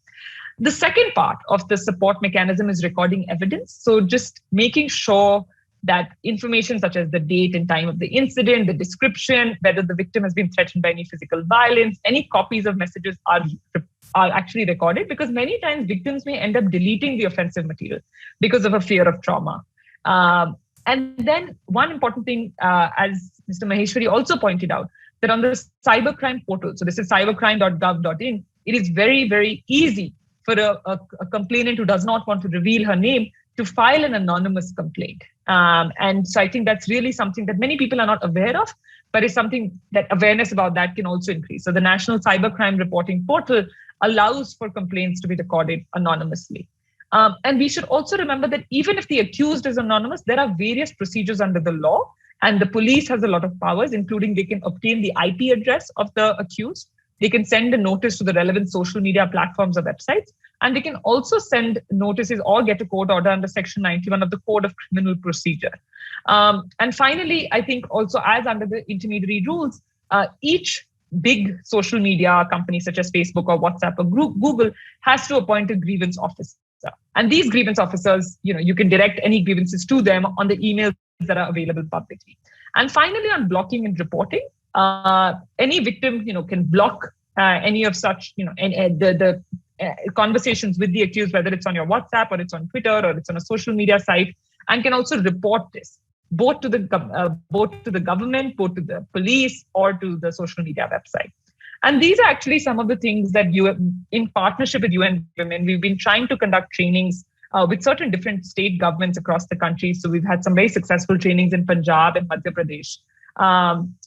The second part of the support mechanism is recording evidence. So just making sure that information such as the date and time of the incident, the description, whether the victim has been threatened by any physical violence, any copies of messages are actually recorded, because many times victims may end up deleting the offensive material because of a fear of trauma. And then one important thing, as Mr. Maheshwari also pointed out, that on the cybercrime portal, so this is cybercrime.gov.in, it is very, very easy for a complainant who does not want to reveal her name to file an anonymous complaint. And so I think that's really something that many people are not aware of, but it's something that awareness about that can also increase. So the National Cybercrime Reporting Portal allows for complaints to be recorded anonymously. And we should also remember that even if the accused is anonymous, there are various procedures under the law, and the police has a lot of powers, including they can obtain the IP address of the accused. They can send a notice to the relevant social media platforms or websites, and they can also send notices or get a court order under Section 91 of the Code of Criminal Procedure. And finally, I think also as under the intermediary rules, each big social media company such as Facebook or WhatsApp or Google has to appoint a grievance officer. And these grievance officers, you can direct any grievances to them on the emails that are available publicly. And finally, on blocking and reporting, any victim, can block any of such, the conversations with the accused, whether it's on your WhatsApp or it's on Twitter or it's on a social media site, and can also report this both to the government, both to the police, or to the social media website. And these are actually some of the things that in partnership with UN Women, we've been trying to conduct trainings with certain different state governments across the country. So we've had some very successful trainings in Punjab and Madhya Pradesh.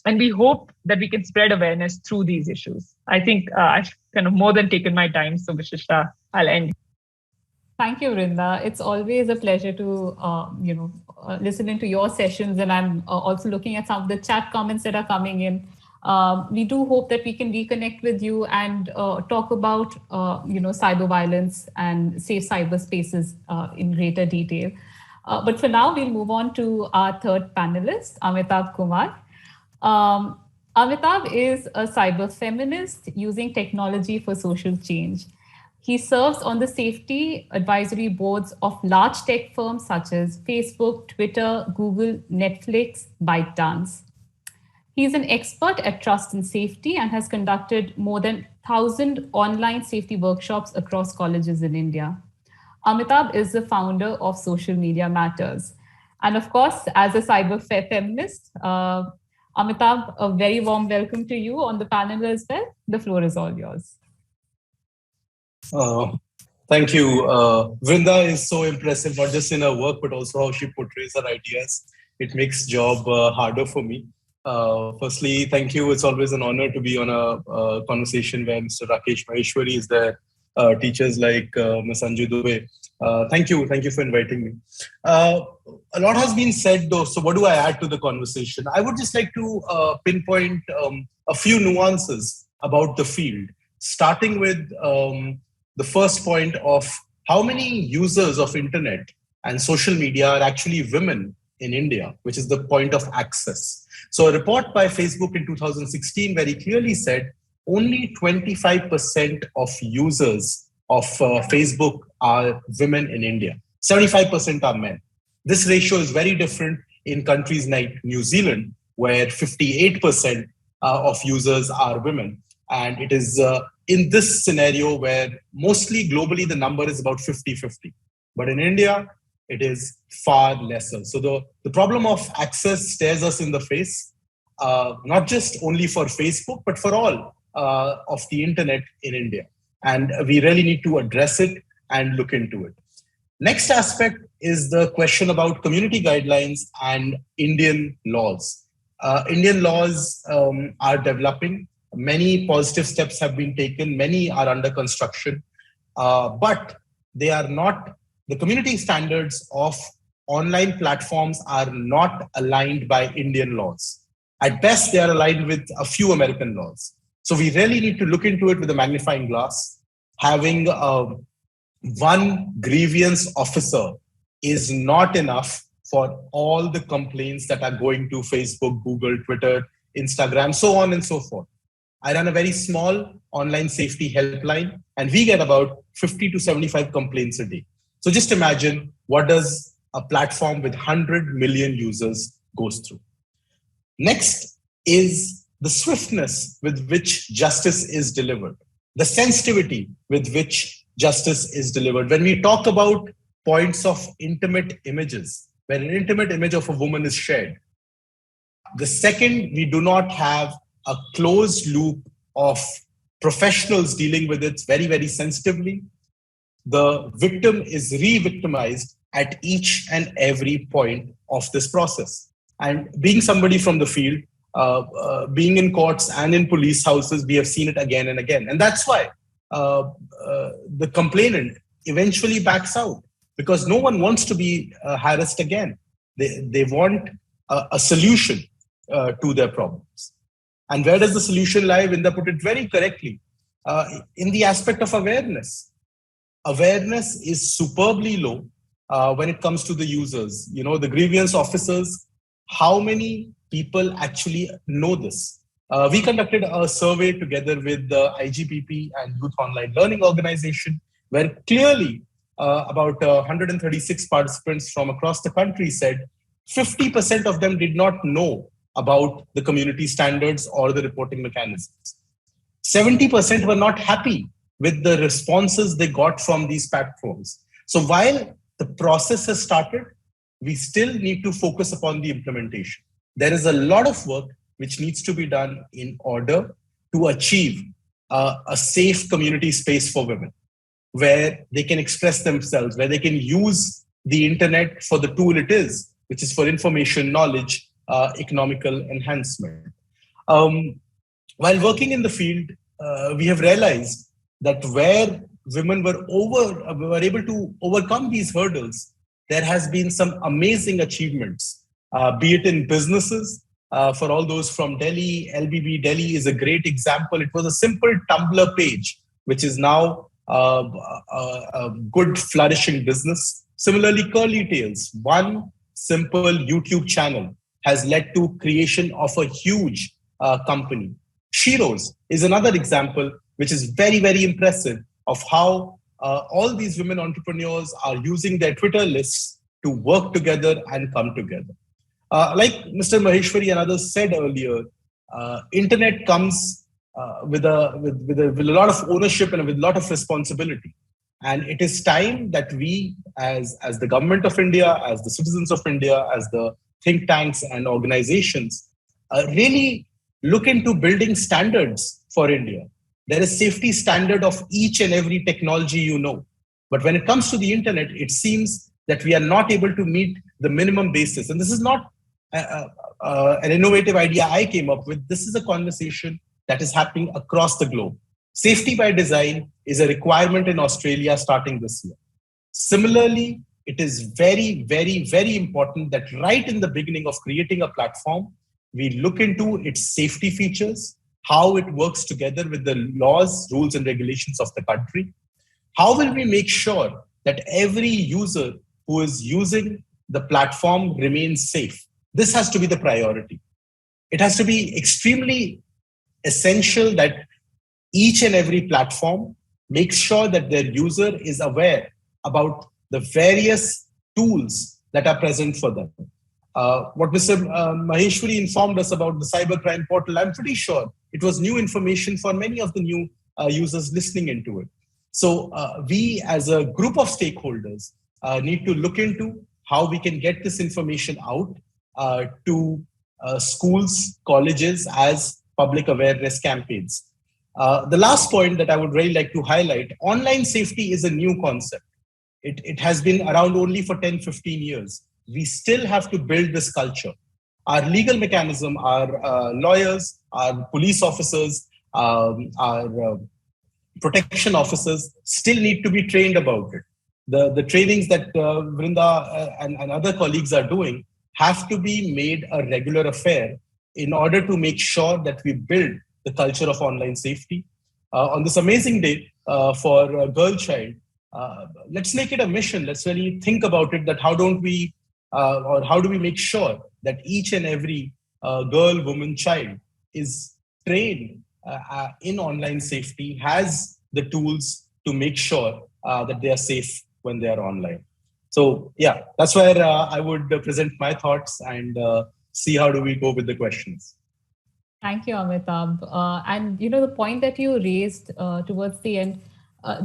And we hope that we can spread awareness through these issues. I think I've kind of more than taken my time. So Vishishta, I'll end. Thank you, Vrinda. It's always a pleasure to, listen into your sessions. And I'm also looking at some of the chat comments that are coming in. We do hope that we can reconnect with you and talk about, cyber violence and safe cyberspaces in greater detail. But for now, we'll move on to our third panelist, Amitabh Kumar. Amitabh is a cyber feminist using technology for social change. He serves on the safety advisory boards of large tech firms such as Facebook, Twitter, Google, Netflix, ByteDance. He is an expert at trust and safety and has conducted more than 1,000 online safety workshops across colleges in India. Amitabh is the founder of Social Media Matters. And of course, as a cyber feminist, Amitabh, a very warm welcome to you on the panel as well. The floor is all yours. Thank you. Vrinda is so impressive, not just in her work, but also how she portrays her ideas. It makes job harder for me. Firstly, thank you. It's always an honor to be on a conversation where Mr. Rakesh Maheshwari is there, teachers like Ms. Anju Dubey. Thank you for inviting me. A lot has been said though, so what do I add to the conversation? I would just like to pinpoint a few nuances about the field, starting with the first point of how many users of internet and social media are actually women in India, which is the point of access. So a report by Facebook in 2016 very clearly said only 25% of users of Facebook are women in India. 75% are men. This ratio is very different in countries like New Zealand, where 58% of users are women. And it is in this scenario where mostly globally the number is about 50-50. But in India, it is far lesser. So the problem of access stares us in the face, not just only for Facebook, but for all of the internet in India. And we really need to address it and look into it. Next aspect is the question about community guidelines and Indian laws. Indian laws are developing. Many positive steps have been taken. Many are under construction, but they are not, the community standards of online platforms are not aligned by Indian laws. At best, they are aligned with a few American laws. So we really need to look into it with a magnifying glass. Having one grievance officer is not enough for all the complaints that are going to Facebook, Google, Twitter, Instagram, so on and so forth. I run a very small online safety helpline, and we get about 50 to 75 complaints a day. So just imagine, what does a platform with 100 million users goes through. Next is the swiftness with which justice is delivered, the sensitivity with which justice is delivered. When we talk about points of intimate images, when an intimate image of a woman is shared, the second we do not have a closed loop of professionals dealing with it very, very sensitively, the victim is re-victimized at each and every point of this process. And being somebody from the field, being in courts and in police houses, we have seen it again and again. And that's why the complainant eventually backs out, because no one wants to be harassed again. They want a solution to their problems. And where does the solution lie? Vinda put it very correctly, in the aspect of awareness. Awareness is superbly low when it comes to the users. You know, the grievance officers, how many people actually know this? We conducted a survey together with the IGPP and Youth Online Learning Organization, where clearly about 136 participants from across the country said 50% of them did not know about the community standards or the reporting mechanisms. 70% were not happy with the responses they got from these platforms. So while the process has started, we still need to focus upon the implementation. There is a lot of work which needs to be done in order to achieve a safe community space for women, where they can express themselves, where they can use the internet for the tool it is, which is for information, knowledge, economical enhancement. While working in the field, we have realized that where women were able to overcome these hurdles, there has been some amazing achievements, be it in businesses. For all those from Delhi, LBB Delhi is a great example. It was a simple Tumblr page, which is now a good flourishing business. Similarly, Curly Tales, one simple YouTube channel has led to creation of a huge company. Sheroes is another example, which is very, very impressive of how all these women entrepreneurs are using their Twitter lists to work together and come together. Like Mr. Maheshwari and others said earlier, internet comes with a lot of ownership and with a lot of responsibility. And it is time that we, as the government of India, as the citizens of India, as the think tanks and organizations, really look into building standards for India. There is safety standard of each and every technology you know. But when it comes to the internet, it seems that we are not able to meet the minimum basis. And this is not an innovative idea I came up with. This is a conversation that is happening across the globe. Safety by design is a requirement in Australia starting this year. Similarly, it is very, very, very important that right in the beginning of creating a platform, we look into its safety features, how it works together with the laws, rules, and regulations of the country. How will we make sure that every user who is using the platform remains safe? This has to be the priority. It has to be extremely essential that each and every platform makes sure that their user is aware about the various tools that are present for them. What Mr. Maheshwari informed us about the cybercrime portal, I'm pretty sure it was new information for many of the new users listening into it. So we as a group of stakeholders need to look into how we can get this information out to schools, colleges as public awareness campaigns. The last point that I would really like to highlight, online safety is a new concept. It has been around only for 10, 15 years. We still have to build this culture. Our legal mechanism, our lawyers, our police officers, our protection officers still need to be trained about it. The trainings that Vrinda and other colleagues are doing have to be made a regular affair in order to make sure that we build the culture of online safety. On this amazing day for a girl child, let's make it a mission. Let's really think about it, that how do we make sure that each and every girl, woman, child is trained in online safety, has the tools to make sure that they are safe when they are online. So yeah, that's where I would present my thoughts and see how do we go with the questions. Thank you, Amitabh. And the point that you raised towards the end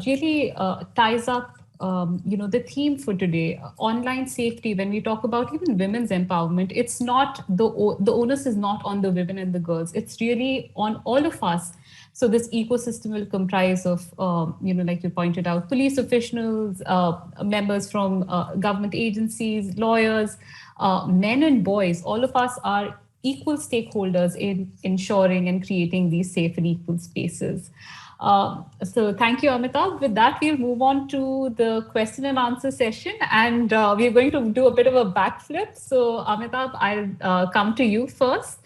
really ties up, the theme for today, online safety. When we talk about even women's empowerment, it's not the onus is not on the women and the girls. It's really on all of us. So this ecosystem will comprise of, like you pointed out, police officials, members from government agencies, lawyers, men and boys. All of us are equal stakeholders in ensuring and creating these safe and equal spaces. So thank you, Amitabh. With that, we'll move on to the question and answer session. And we're going to do a bit of a backflip. So Amitabh, I'll come to you first.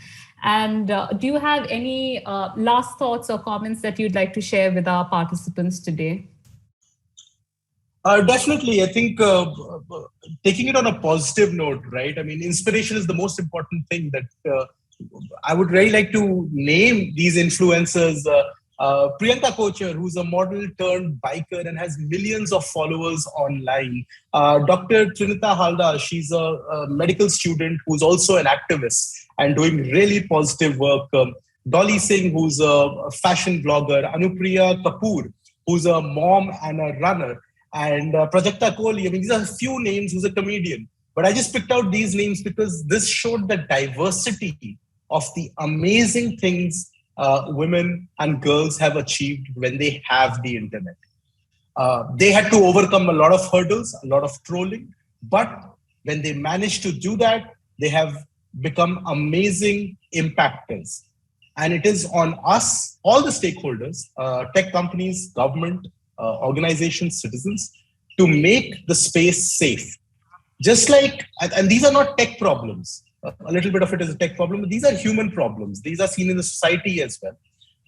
And do you have any last thoughts or comments that you'd like to share with our participants today? Definitely. I think taking it on a positive note, right? I mean, inspiration is the most important thing that I would really like to name these influencers. Priyanka Kocher, who's a model turned biker and has millions of followers online. Dr. Trinita Halda, she's a medical student who's also an activist and doing really positive work. Dolly Singh, who's a fashion blogger. Anupriya Kapoor, who's a mom and a runner. And Prajakta Kohli. I mean, these are a few names. Who's a comedian. But I just picked out these names because this showed the diversity of the amazing things women and girls have achieved when they have the internet. They had to overcome a lot of hurdles, a lot of trolling. But when they managed to do that, they have become amazing impactors. And it is on us, all the stakeholders, tech companies, government, organizations, citizens, to make the space safe. Just like, and these are not tech problems. A little bit of it is a tech problem, but these are human problems. These are seen in the society as well.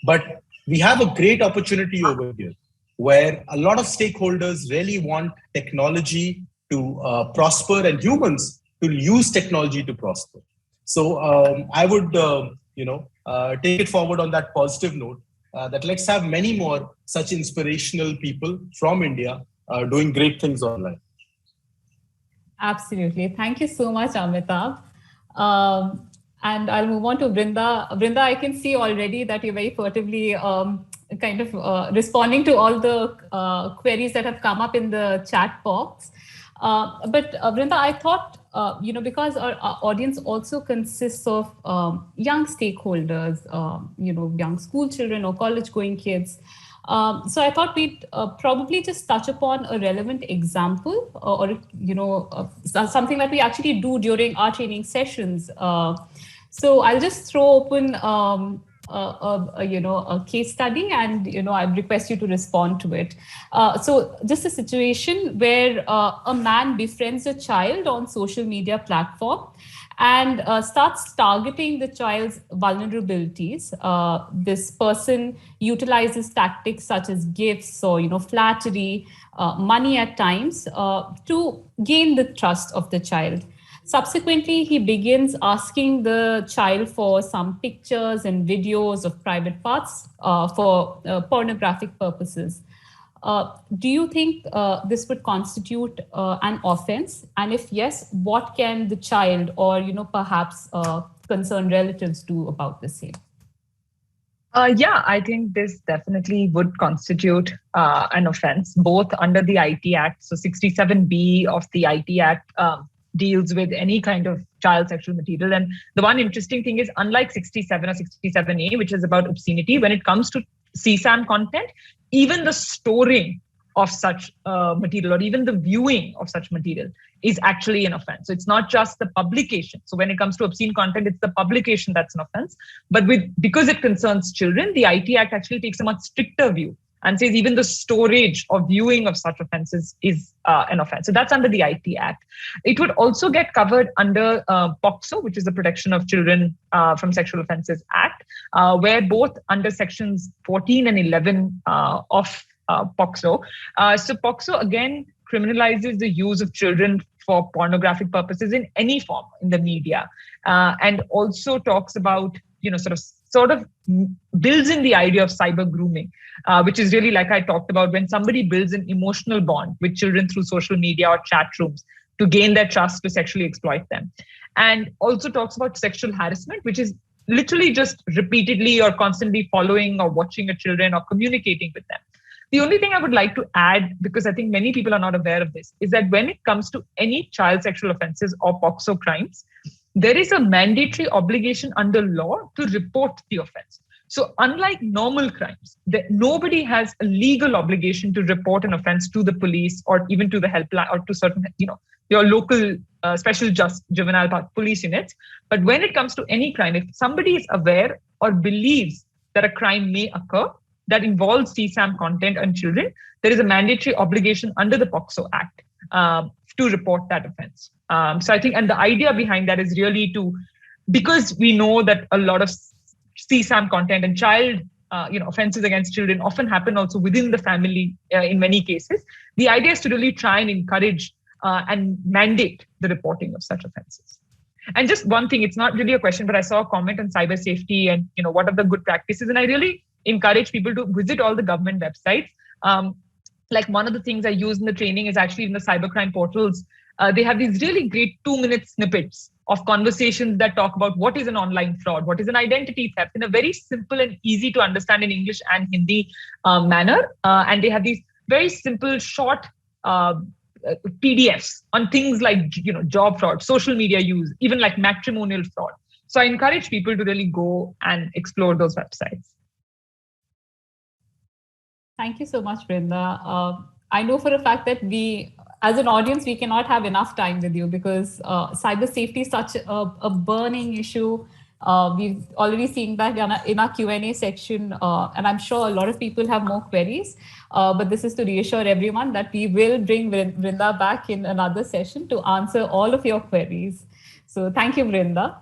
But we have a great opportunity over here where a lot of stakeholders really want technology to prosper and humans to use technology to prosper. So I would, take it forward on that positive note. That let's have many more such inspirational people from India doing great things online. Absolutely. Thank you so much, Amitabh. And I'll move on to Brinda. Brinda, I can see already that you're very furtively responding to all the queries that have come up in the chat box. But Brinda, I thought, because our audience also consists of young stakeholders, young school children or college-going kids. So I thought we'd probably just touch upon a relevant example or something that we actually do during our training sessions. So I'll just throw open a case study, and I'd request you to respond to it. So just a situation where a man befriends a child on social media platform and starts targeting the child's vulnerabilities. This person utilizes tactics such as gifts or flattery, money at times, to gain the trust of the child. Subsequently, he begins asking the child for some pictures and videos of private parts for pornographic purposes. Do you think this would constitute an offense? And if yes, what can the child or perhaps concerned relatives do about the same? Yeah, I think this definitely would constitute an offense, both under the IT Act. So 67B of the IT Act deals with any kind of child sexual material. And the one interesting thing is, unlike 67 or 67A, which is about obscenity, when it comes to CSAM content, even the storing of such material or even the viewing of such material is actually an offense. So it's not just the publication. So when it comes to obscene content, it's the publication that's an offense. But because it concerns children, the IT Act actually takes a much stricter view and says even the storage or viewing of such offenses is an offense. So that's under the IT Act. It would also get covered under POCSO, which is the Protection of Children from Sexual Offences Act, where both under sections 14 and 11 of POCSO. So POCSO again criminalizes the use of children for pornographic purposes in any form in the media, and also talks about sort of sort of builds in the idea of cyber grooming, which is really, like I talked about, when somebody builds an emotional bond with children through social media or chat rooms to gain their trust to sexually exploit them. And also talks about sexual harassment, which is literally just repeatedly or constantly following or watching your children or communicating with them. The only thing I would like to add, because I think many people are not aware of this, is that when it comes to any child sexual offenses or POCSO crimes, there is a mandatory obligation under law to report the offense. So unlike normal crimes, nobody has a legal obligation to report an offense to the police or even to the helpline or to certain, your local special juvenile police units. But when it comes to any crime, if somebody is aware or believes that a crime may occur that involves CSAM content on children, there is a mandatory obligation under the POCSO Act to report that offense. So I think, and the idea behind that is really because we know that a lot of CSAM content and child offenses against children often happen also within the family in many cases. The idea is to really try and encourage and mandate the reporting of such offenses. And just one thing, it's not really a question, but I saw a comment on cyber safety and what are the good practices. And I really encourage people to visit all the government websites. Like one of the things I use in the training is actually in the cybercrime portals. They have these really great 2-minute snippets of conversations that talk about what is an online fraud, what is an identity theft in a very simple and easy to understand in English and Hindi manner. And they have these very simple, short PDFs on things like job fraud, social media use, even like matrimonial fraud. So I encourage people to really go and explore those websites. Thank you so much, Brinda. I know for a fact that we, as an audience, we cannot have enough time with you because cyber safety is such a burning issue. We've already seen that in our Q&A section, and I'm sure a lot of people have more queries. But this is to reassure everyone that we will bring Brinda back in another session to answer all of your queries. So thank you, Brinda.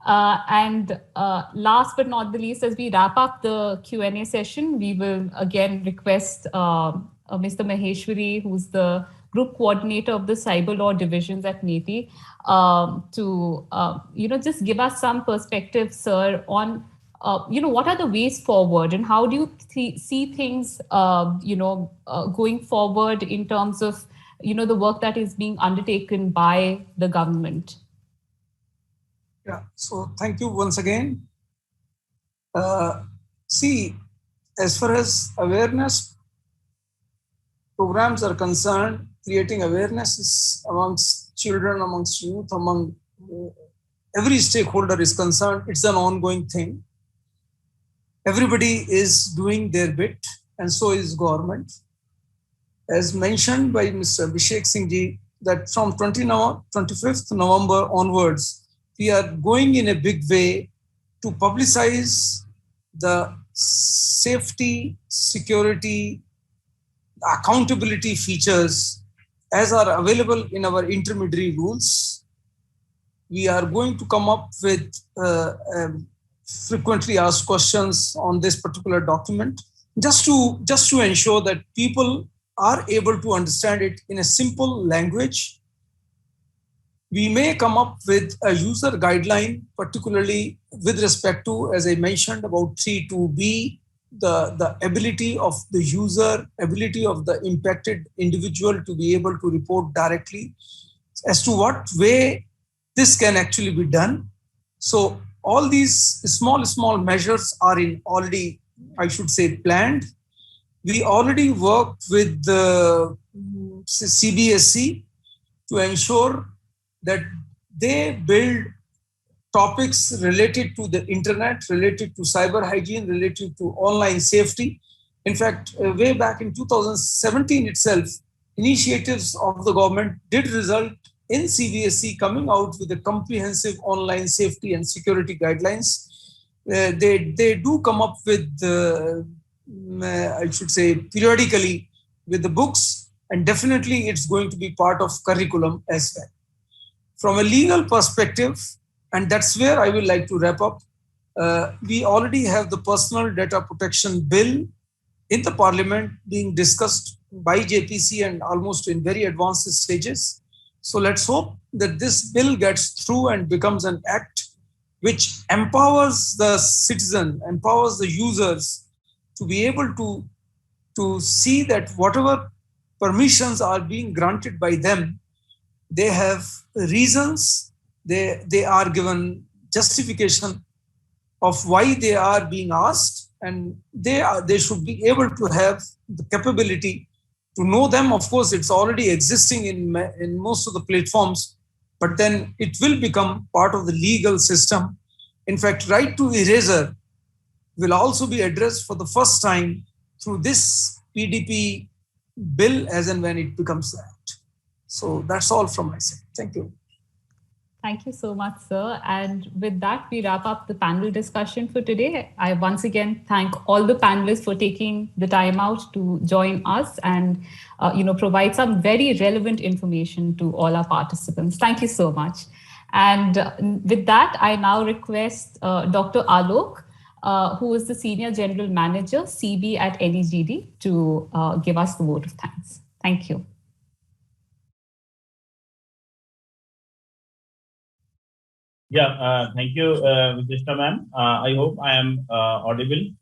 And last but not the least, as we wrap up the Q&A session, we will again request Mr. Maheshwari, who's the Group Coordinator of the Cyber Law Divisions at NETI, to just give us some perspective, sir, on what are the ways forward and how do you see things going forward in terms of the work that is being undertaken by the government. Yeah, so thank you once again. See, as far as awareness programs are concerned, creating awareness is amongst children, amongst youth, among every stakeholder is concerned. It's an ongoing thing. Everybody is doing their bit, and so is government. As mentioned by Mr. Abhishek Singh ji, that from 25th November onwards, we are going in a big way to publicize the safety, security, accountability features as are available in our intermediary rules. We are going to come up with frequently asked questions on this particular document, just to ensure that people are able to understand it in a simple language. We may come up with a user guideline, particularly with respect to, as I mentioned, about 3.2b, the ability of the user, ability of the impacted individual to be able to report directly as to what way this can actually be done. So all these small measures are already, I should say, planned. We already worked with the CBSE to ensure that they build topics related to the internet, related to cyber hygiene, related to online safety. In fact, way back in 2017 itself, initiatives of the government did result in CBSE coming out with a comprehensive online safety and security guidelines. They do come up with, I should say, periodically with the books, and definitely it's going to be part of curriculum as well. From a legal perspective, and that's where I would like to wrap up, we already have the Personal Data Protection Bill in the Parliament being discussed by JPC and almost in very advanced stages. So let's hope that this bill gets through and becomes an act. which empowers the citizen, empowers the users to be able to see that whatever permissions are being granted by them, they have reasons, they are given justification of why they are being asked, and they should be able to have the capability to know them. Of course, it's already existing in most of the platforms, but then it will become part of the legal system. In fact, right to erasure will also be addressed for the first time through this PDP bill as and when it becomes that. So that's all from my side. Thank you. Thank you so much, sir. And with that, we wrap up the panel discussion for today. I once again thank all the panelists for taking the time out to join us and provide some very relevant information to all our participants. Thank you so much. And with that, I now request Dr. Alok, who is the Senior General Manager, CB at NEGD, to give us the vote of thanks. Thank you. Yeah, thank you, Vijeshta ma'am. I hope I am audible.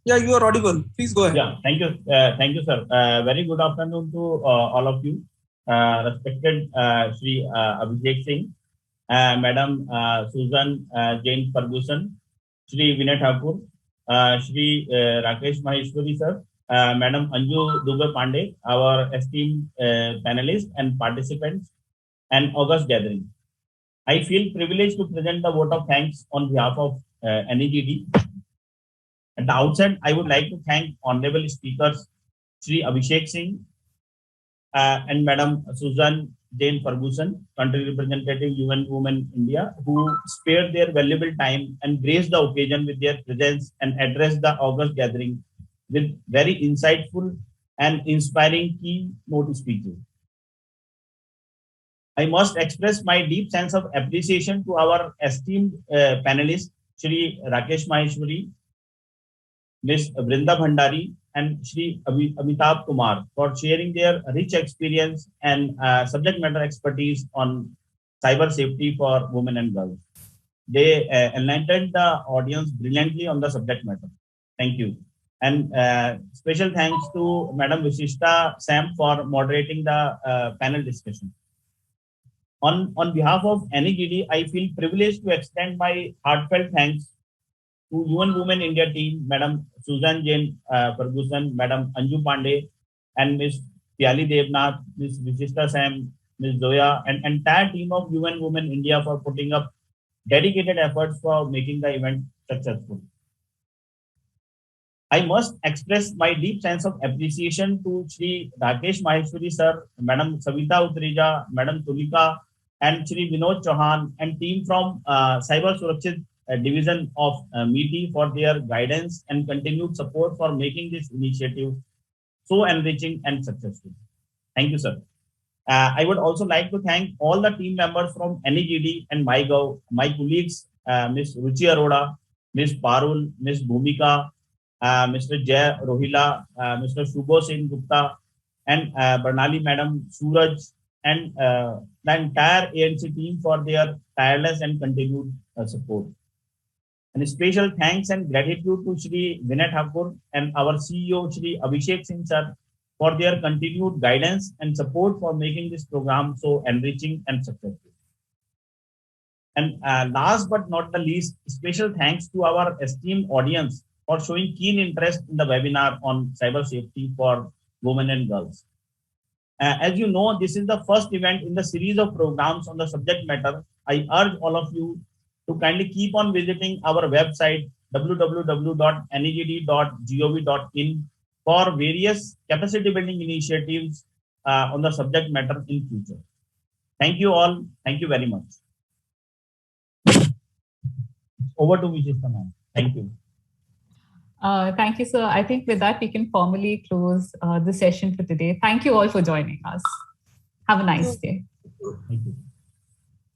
Yeah, you are audible. Please go ahead. Yeah, thank you, sir. Very good afternoon to all of you. Respected Shri Abhishek Singh, Madam Susan Jane Ferguson, Shri Vinay Thakur, Shri Rakesh Maheshwari sir, Madam Anju Dubey Pandey, our esteemed panelists and participants, and August gathering. I feel privileged to present the vote of thanks on behalf of NEGD. At the outset, I would like to thank honorable speakers Shri Abhishek Singh and Madam Susan Jane Ferguson, country representative UN Women India, who spared their valuable time and graced the occasion with their presence and addressed the August gathering with very insightful and inspiring keynote speeches. I must express my deep sense of appreciation to our esteemed panelists, Shri Rakesh Maheshwari, Ms. Vrinda Bhandari, and Shri Amitabh Kumar for sharing their rich experience and subject matter expertise on cyber safety for women and girls. They enlightened the audience brilliantly on the subject matter. Thank you. And special thanks to Madam Vishishta Sam for moderating the panel discussion. On behalf of NEGD, I feel privileged to extend my heartfelt thanks to UN Women India team, Madam Susan Jane Ferguson, Madam Anju Pandey, and Ms. Pyali Devnath, Ms. Vishishta Sam, Ms. Zoya, and entire team of UN Women India for putting up dedicated efforts for making the event successful. I must express my deep sense of appreciation to Shri Rakesh Maheshwari sir, Madam Savita Utreja, Madam Tulika, and Shri Vinod Chauhan and team from Cyber Surakshit Division of MITI for their guidance and continued support for making this initiative so enriching and successful. Thank you, sir. I would also like to thank all the team members from NEGD and MyGov, my colleagues, Ms. Ruchi Arora, Ms. Parul, Ms. Bhumika, Mr. Jay Rohila, Mr. Shubho Singh Gupta, and Barnali Madam Suraj, and the entire ANC team for their tireless and continued support. And a special thanks and gratitude to Shri Vinay Thakur and our CEO Shri Abhishek Singh sir for their continued guidance and support for making this program so enriching and successful. And last but not the least, special thanks to our esteemed audience for showing keen interest in the webinar on cyber safety for women and girls. As you know, this is the first event in the series of programs on the subject matter. I urge all of you to kindly keep on visiting our website www.negd.gov.in for various capacity building initiatives on the subject matter in future. Thank you all. Thank you very much. Over to Vijeshta ma'am. Thank you. Thank you, sir. I think with that, we can formally close the session for today. Thank you all for joining us. Have a nice day. Thank you.